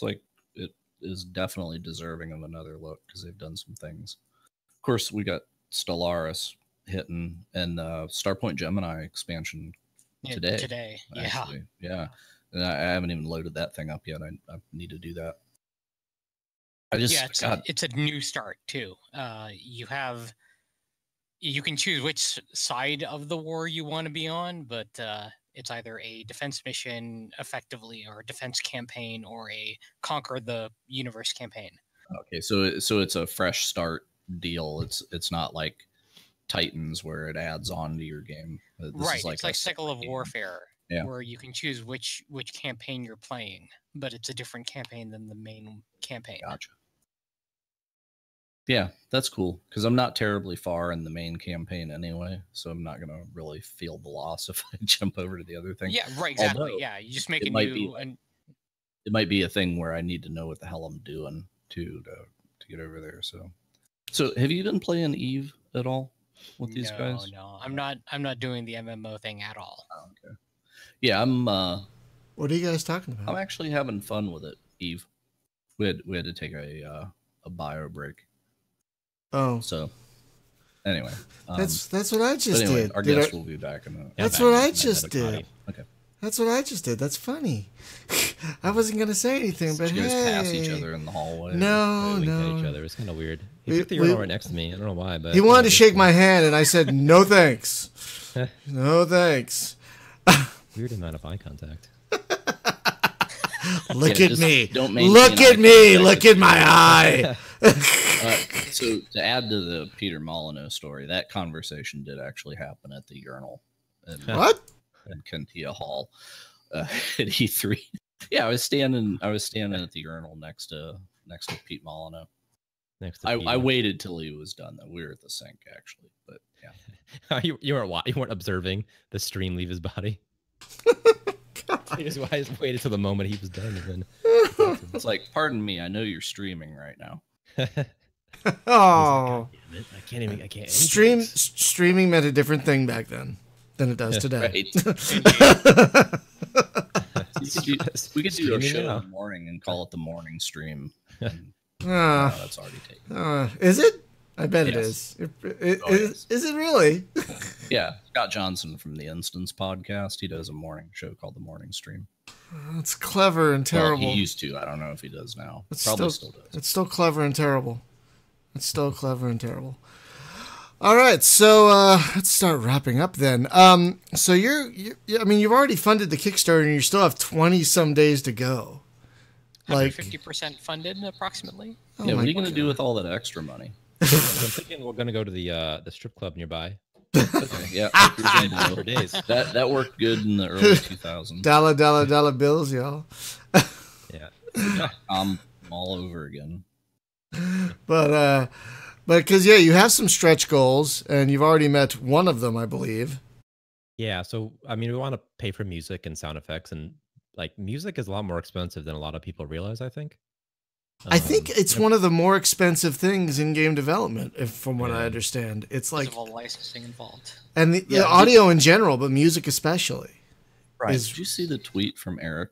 like it is definitely deserving of another look because they've done some things. Of course, we got Stellaris hitting and Starpoint Gemini expansion today. Today, actually. Yeah. And I haven't even loaded that thing up yet. I need to do that. It's a new start too. You can choose which side of the war you want to be on, but it's either a defense mission effectively or a defense campaign or a conquer the universe campaign. Okay, so it's a fresh start deal. It's not like Titans where it adds on to your game. Right, it's like Cycle of Warfare, where you can choose which campaign you're playing, but it's a different campaign than the main campaign. Gotcha. Yeah, that's cool because I'm not terribly far in the main campaign anyway, so I'm not gonna really feel the loss if I jump over to the other thing. Yeah, right, exactly. Although, yeah, you just make it might be a thing where I need to know what the hell I'm doing to get over there. So have you been playing Eve at all with these guys? No, I'm not doing the MMO thing at all. Oh, okay. Yeah, I'm. What are you guys talking about? I'm actually having fun with it, Eve. We had to take a bio break. Oh, so anyway, that's what I just did. Our guest will be back in a. That's what I just did. Okay. That's what I just did. That's funny. I wasn't gonna say anything, but you guys pass each other in the hallway. No. At each other. It's kind of weird. He took the urinal right next to me. I don't know why, but he wanted to shake my hand, and I said no thanks. No thanks. Weird amount of eye contact. Look at me. Look at me. Look at my eye. So to add to the Peter Molyneux story, that conversation did actually happen at the urinal. What? In Kentia Hall at E3. Yeah, I was standing at the urinal next to Pete Molyneux. I waited till he was done though. We were at the sink actually, but yeah. you weren't observing the stream leave his body. I just waited till the moment he was done, and then it's like, pardon me, I know you're streaming right now. Oh, like, I can't. Streaming meant a different thing back then than it does today. We could do a show in the morning and call it the morning stream. That's already taken. Is it? I bet it is. Is it really? Yeah, Scott Johnson from the Instance podcast. He does a morning show called The Morning Stream. It's clever and terrible. Well, he used to. I don't know if he does now. Probably still does. It's still clever and terrible. All right, so let's start wrapping up then. So you've already funded the Kickstarter, and you still have 20 some days to go. Like 50% funded, approximately. Yeah, what are you going to do with all that extra money? I'm thinking we're going to go to the strip club nearby. Okay, yeah, for days. That worked good in the early 2000s. Dollar bills, y'all. Yeah, all over again. But because you have some stretch goals, and you've already met one of them, I believe. Yeah, so I mean, we want to pay for music and sound effects, and like music is a lot more expensive than a lot of people realize, I think. I think it's one of the more expensive things in game development, from what I understand. It's like all licensing involved, and the audio in general, but music especially. Right? Did you see the tweet from Eric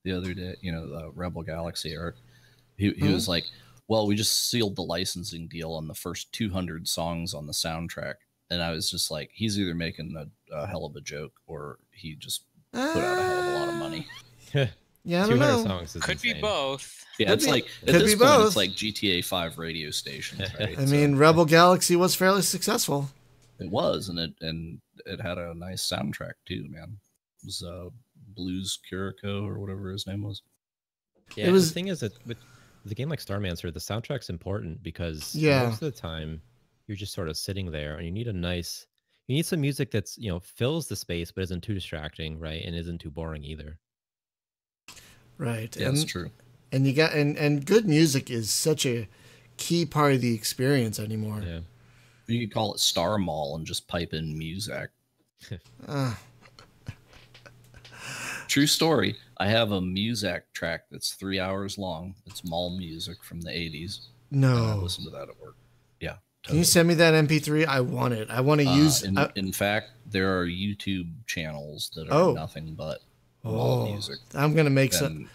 the other day? The Rebel Galaxy Eric. He was like, "Well, we just sealed the licensing deal on the first 200 songs on the soundtrack," and I was just like, "He's either making a hell of a joke or he just put out a hell of a lot of money." Yeah, I don't 200 know. songs is Could be insane. both. Yeah, Could it's be- like could at this be point, both. it's like GTA 5 radio stations, right? I mean, Rebel Galaxy was fairly successful. it was, and it had a nice soundtrack too, man. It was Blues Curacao or whatever his name was. Yeah, It was- the thing is that with a game like Starmancer, the soundtrack's important because Yeah. most of the time you're just sort of sitting there and you need some music that's, fills the space but isn't too distracting, right? And isn't too boring either. Right. Yeah, that's true. And you got and good music is such a key part of the experience anymore. Yeah. You could call it Star Mall and just pipe in music. True story. I have a Muzak track that's 3 hours long. It's mall music from the 80s. And I No. listen to that at work. Yeah. Can you send me that MP3? I want it. I want to use. In fact, there are YouTube channels that Oh. are nothing but mall music. I'm gonna make some. And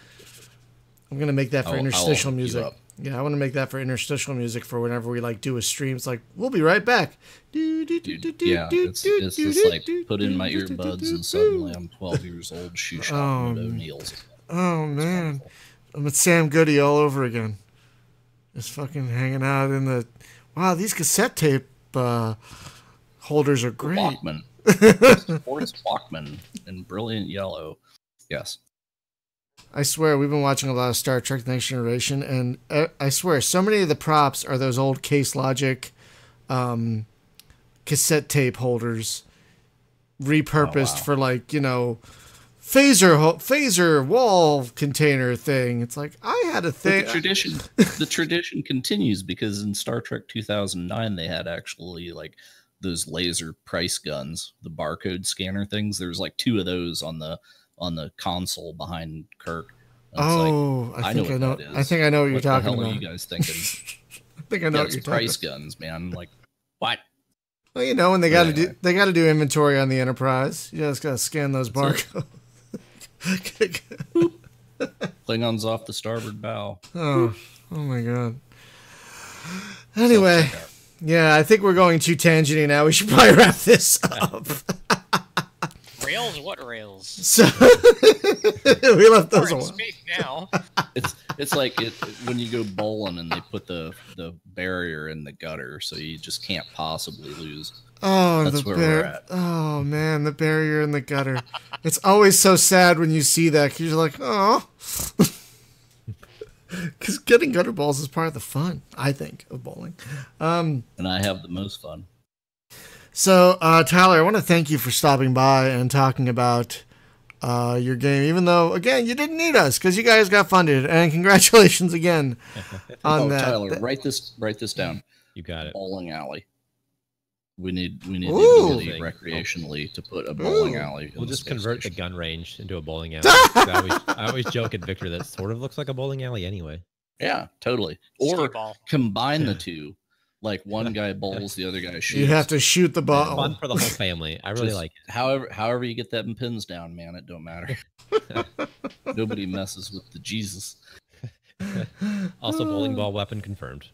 I'm gonna make that for I'll interstitial hook you music. up. Yeah, I want to make that for interstitial music for whenever we like do a stream. It's like we'll be right back. Dude, yeah, it's just like put in my earbuds and suddenly I'm 12 years old, shoe shopping at O'Neill's. Oh man, I'm at Sam Goody all over again. Just fucking hanging out in the. Wow, these cassette tape holders are great. Walkman. Sports Walkman in brilliant yellow. Yes. I swear, we've been watching a lot of Star Trek: The Next Generation, and I swear, so many of the props are those old Case Logic cassette tape holders, repurposed for like phaser wall container thing. It's like I had a thing. The tradition continues because in Star Trek 2009 they had actually like those laser price guns, the barcode scanner things. There's like 2 of those on the console behind Kirk. Oh, I think I know. That is. I think I know what you're What the talking hell about. are you guys thinking? I think I know what That's you're talking price about. guns, man. Like what? Well, and they got to Anyway. do inventory on the Enterprise. You just got to scan those barcodes. Klingons off the starboard bow. Oh my god. Anyway, yeah, I think we're going too tangenty now. We should probably wrap this up. Rails? What rails? So we left We're those in alone. space now. It's like when you go bowling and they put the barrier in the gutter, so you just can't possibly lose. Oh, That's where we're at. Oh man, the barrier in the gutter. It's always so sad when you see that because you're like, oh. Because getting gutter balls is part of the fun, I think, of bowling. And I have the most fun. So, Tyler, I want to thank you for stopping by and talking about your game, even though, again, you didn't need us because you guys got funded. And congratulations again on that. Tyler, write this down. You got it. Bowling alley. We need the Ooh. ability recreationally to put a bowling alley. in We'll the just space convert the station. gun range into a bowling alley. I always joke at Victor that sort of looks like a bowling alley anyway. Yeah, totally. Or Skee-ball. combine the two. Like one guy bowls, the other guy shoots. You have to shoot the ball. Fun for the whole family. I really Just like it. However you get them pins down, man, it don't matter. Nobody messes with the Jesus. Also, bowling ball weapon confirmed.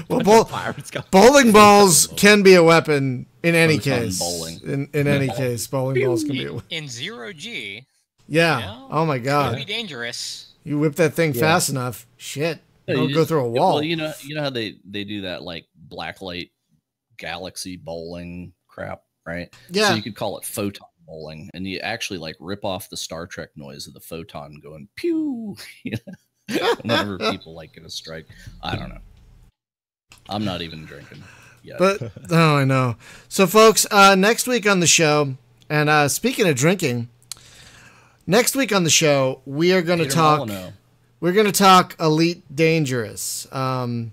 Well, Pirates got bowling balls can be a weapon in any Photon case. bowling. In any case, bowling balls can be a weapon. In 0G, Yeah. Yeah. Oh my could god. be dangerous. You whip that thing fast enough. Shit. Yeah, Don't you go just- through a wall. Well, you know how they do that like blacklight galaxy bowling crap, right? Yeah. So you could call it photon bowling, and you actually like rip off the Star Trek noise of the photon going pew. You know? Whenever people like get a strike, I don't know. I'm not even drinking yet. But oh, I know. So, folks, next week on the show, and speaking of drinking, next week on the show we are going to Peter talk. Molyneux. We're going to talk Elite Dangerous. Oh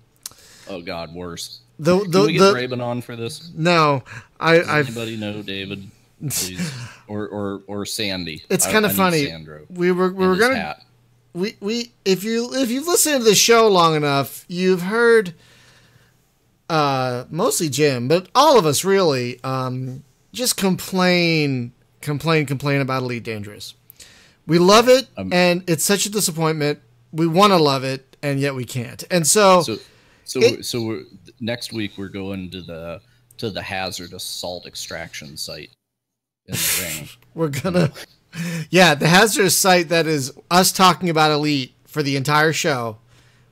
God, worse. The Can we get Raven on for this? no, Does I anybody know David? Please. or Sandy. It's I kind of need funny. Sandro We were and his gonna hat. we if you've listened to the show long enough, you've heard mostly Jim, but all of us really just complain about Elite Dangerous. We love it, and it's such a disappointment. We want to love it, and yet we can't. And so So next week we're going to the hazardous salt extraction site in the ring. we're gonna Yeah, the hazardous site that is us talking about Elite for the entire show.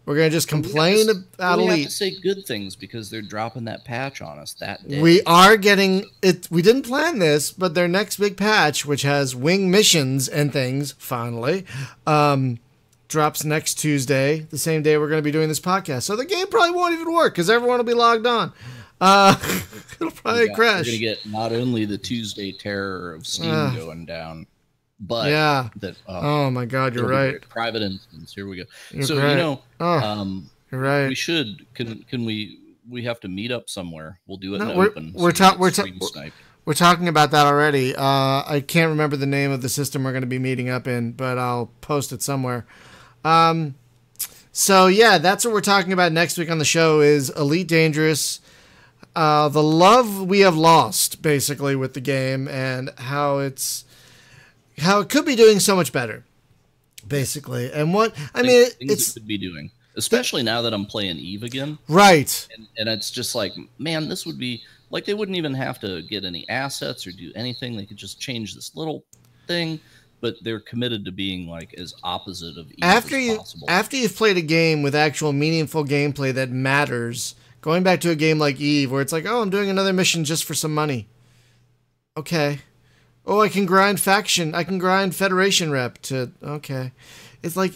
We're going to just complain about Elite. We have to say good things because they're dropping that patch on us that day. We are getting it. We didn't plan this, but their next big patch, which has wing missions and things, finally, drops next Tuesday, the same day we're going to be doing this podcast. So the game probably won't even work because everyone will be logged on. It'll probably crash. We're going to get not only the Tuesday terror of Steam going down, but that. Oh my God, you're right. Private instance. Here we go. You're right. You're right. We should. Can we have to meet up somewhere? We'll do it in open. We're talking about that already. I can't remember the name of the system we're going to be meeting up in, but I'll post it somewhere. So yeah, that's what we're talking about next week on the show is Elite Dangerous. The love we have lost basically with the game and how it could be doing so much better, basically. And what I mean, it could be doing, especially now that I'm playing Eve again. Right. And it's just like, man, this would be like they wouldn't even have to get any assets or do anything. They could just change this little thing, but they're committed to being like as opposite of Eve as possible. After you've played a game with actual meaningful gameplay that matters, going back to a game like Eve where it's like, oh, I'm doing another mission just for some money. Okay. Oh, I can grind faction. I can grind Federation rep to. Okay, it's like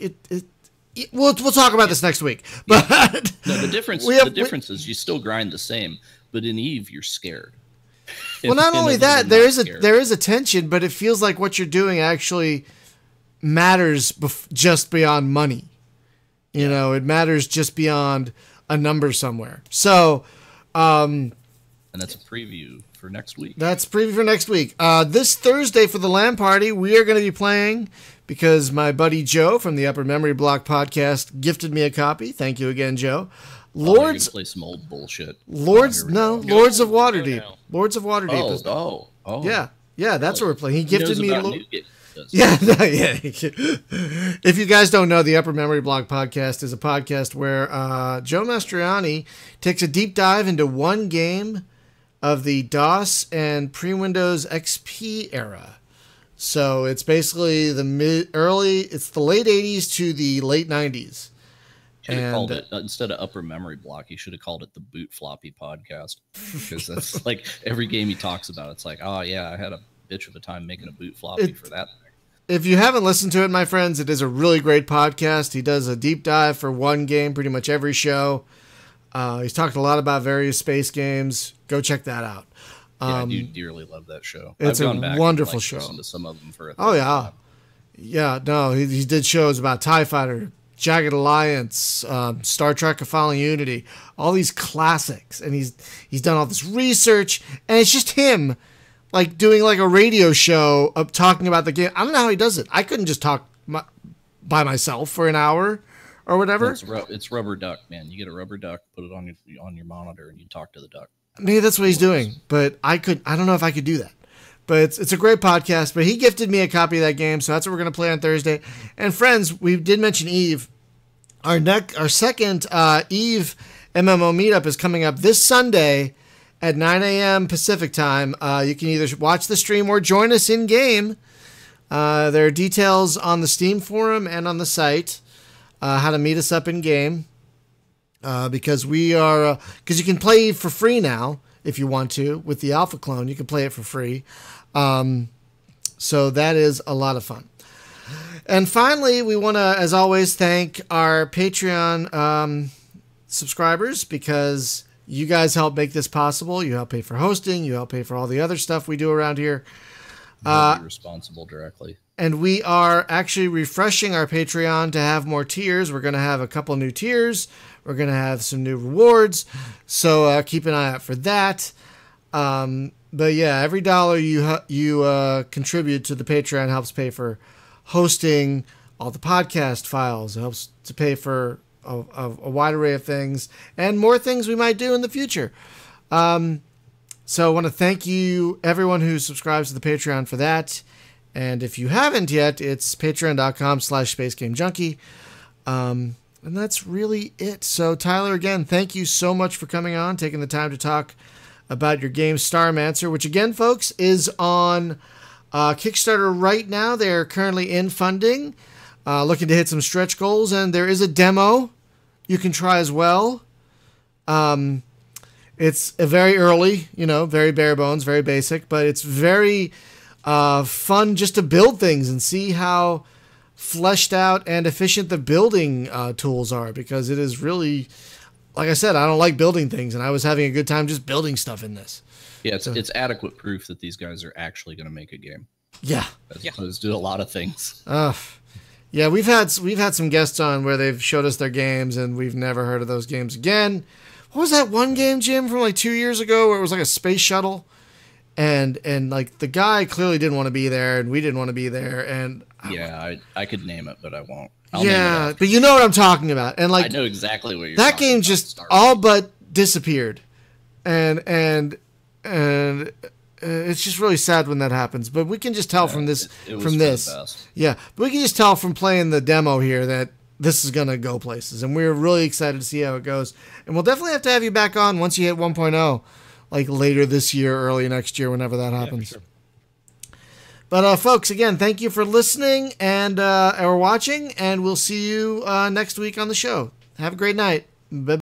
we'll talk about this next week. But no, the difference is you still grind the same, but in Eve you're scared. Well, not only that, there is a tension, but it feels like what you're doing actually matters just beyond money. You know, it matters just beyond a number somewhere. So, and that's a preview for next week. That's preview for next week. This Thursday for the LAN party, we are going to be playing because my buddy Joe from the Upper Memory Block podcast gifted me a copy. Thank you again, Joe. Lords play some old bullshit. Lords of Waterdeep. Lords of Waterdeep. Yeah, that's what we're playing. He gifted me a little. Yeah. If you guys don't know, the Upper Memory Block podcast is a podcast where Joe Mastriani takes a deep dive into one game of the DOS and pre-Windows XP era. So it's basically it's the late 80s to the late 90s. Should have called it, instead of Upper Memory Block, you should have called it the Boot Floppy Podcast. Because that's like every game he talks about, it's like, oh yeah, I had a bitch of a time making a boot floppy for that thing. If you haven't listened to it, my friends, it is a really great podcast. He does a deep dive for one game pretty much every show. He's talked a lot about various space games. Go check that out. I do dearly love that show. It's a wonderful show. Listened to some of them for he did shows about TIE Fighter, Jagged Alliance, Star Trek: A Fallen Unity, all these classics, and he's done all this research, and it's just him, like doing like a radio show of talking about the game. I don't know how he does it. I couldn't just talk by myself for an hour or whatever. It's rubber duck, man. You get a rubber duck, put it on your monitor, and you talk to the duck. Maybe that's what he's doing, but I don't know if I could do that. But it's a great podcast. But he gifted me a copy of that game, so that's what we're going to play on Thursday. And friends, we did mention Eve. Our second Eve MMO meetup is coming up this Sunday at 9 a.m. Pacific time. You can either watch the stream or join us in game. There are details on the Steam forum and on the site how to meet us up in game. Because you can play Eve for free now if you want to with the alpha clone. You can play it for free. So that is a lot of fun. And finally, we want to, as always, thank our Patreon subscribers because you guys help make this possible. You help pay for hosting. You help pay for all the other stuff we do around here. You're responsible directly. And we are actually refreshing our Patreon to have more tiers. We're going to have a couple new tiers. We're going to have some new rewards. So keep an eye out for that. But yeah, every dollar you contribute to the Patreon helps pay for hosting all the podcast files. It helps to pay for a wide array of things and more things we might do in the future. So I want to thank you, everyone who subscribes to the Patreon for that. And if you haven't yet, it's patreon.com/spacegamejunkie. And that's really it. So Tyler, again, thank you so much for coming on, taking the time to talk about your game Starmancer, which again, folks, is on Kickstarter right now, they're currently in funding, looking to hit some stretch goals, and there is a demo you can try as well. It's very early, very bare bones, very basic, but it's very fun just to build things and see how fleshed out and efficient the building tools are, because it is really, like I said, I don't like building things, and I was having a good time just building stuff in this. Yeah, it's adequate proof that these guys are actually going to make a game. Yeah. As opposed to a lot of things. Yeah, we've had some guests on where they've showed us their games, and we've never heard of those games again. What was that one game, Jim, from like 2 years ago where it was like a space shuttle? And like the guy clearly didn't want to be there, and we didn't want to be there. And yeah, I could name it, but I won't. Yeah, but you know what I'm talking about. And like I know exactly what you're that talking game about. just all but disappeared. And it's just really sad when that happens. But we can just tell from this from this. Yeah, but we can just tell from playing the demo here that this is going to go places, and we're really excited to see how it goes. And we'll definitely have to have you back on once you hit 1.0, like later this year, early next year, whenever that happens. Yeah, for sure. But folks, again, thank you for listening and or watching, and we'll see you next week on the show. Have a great night. Bye.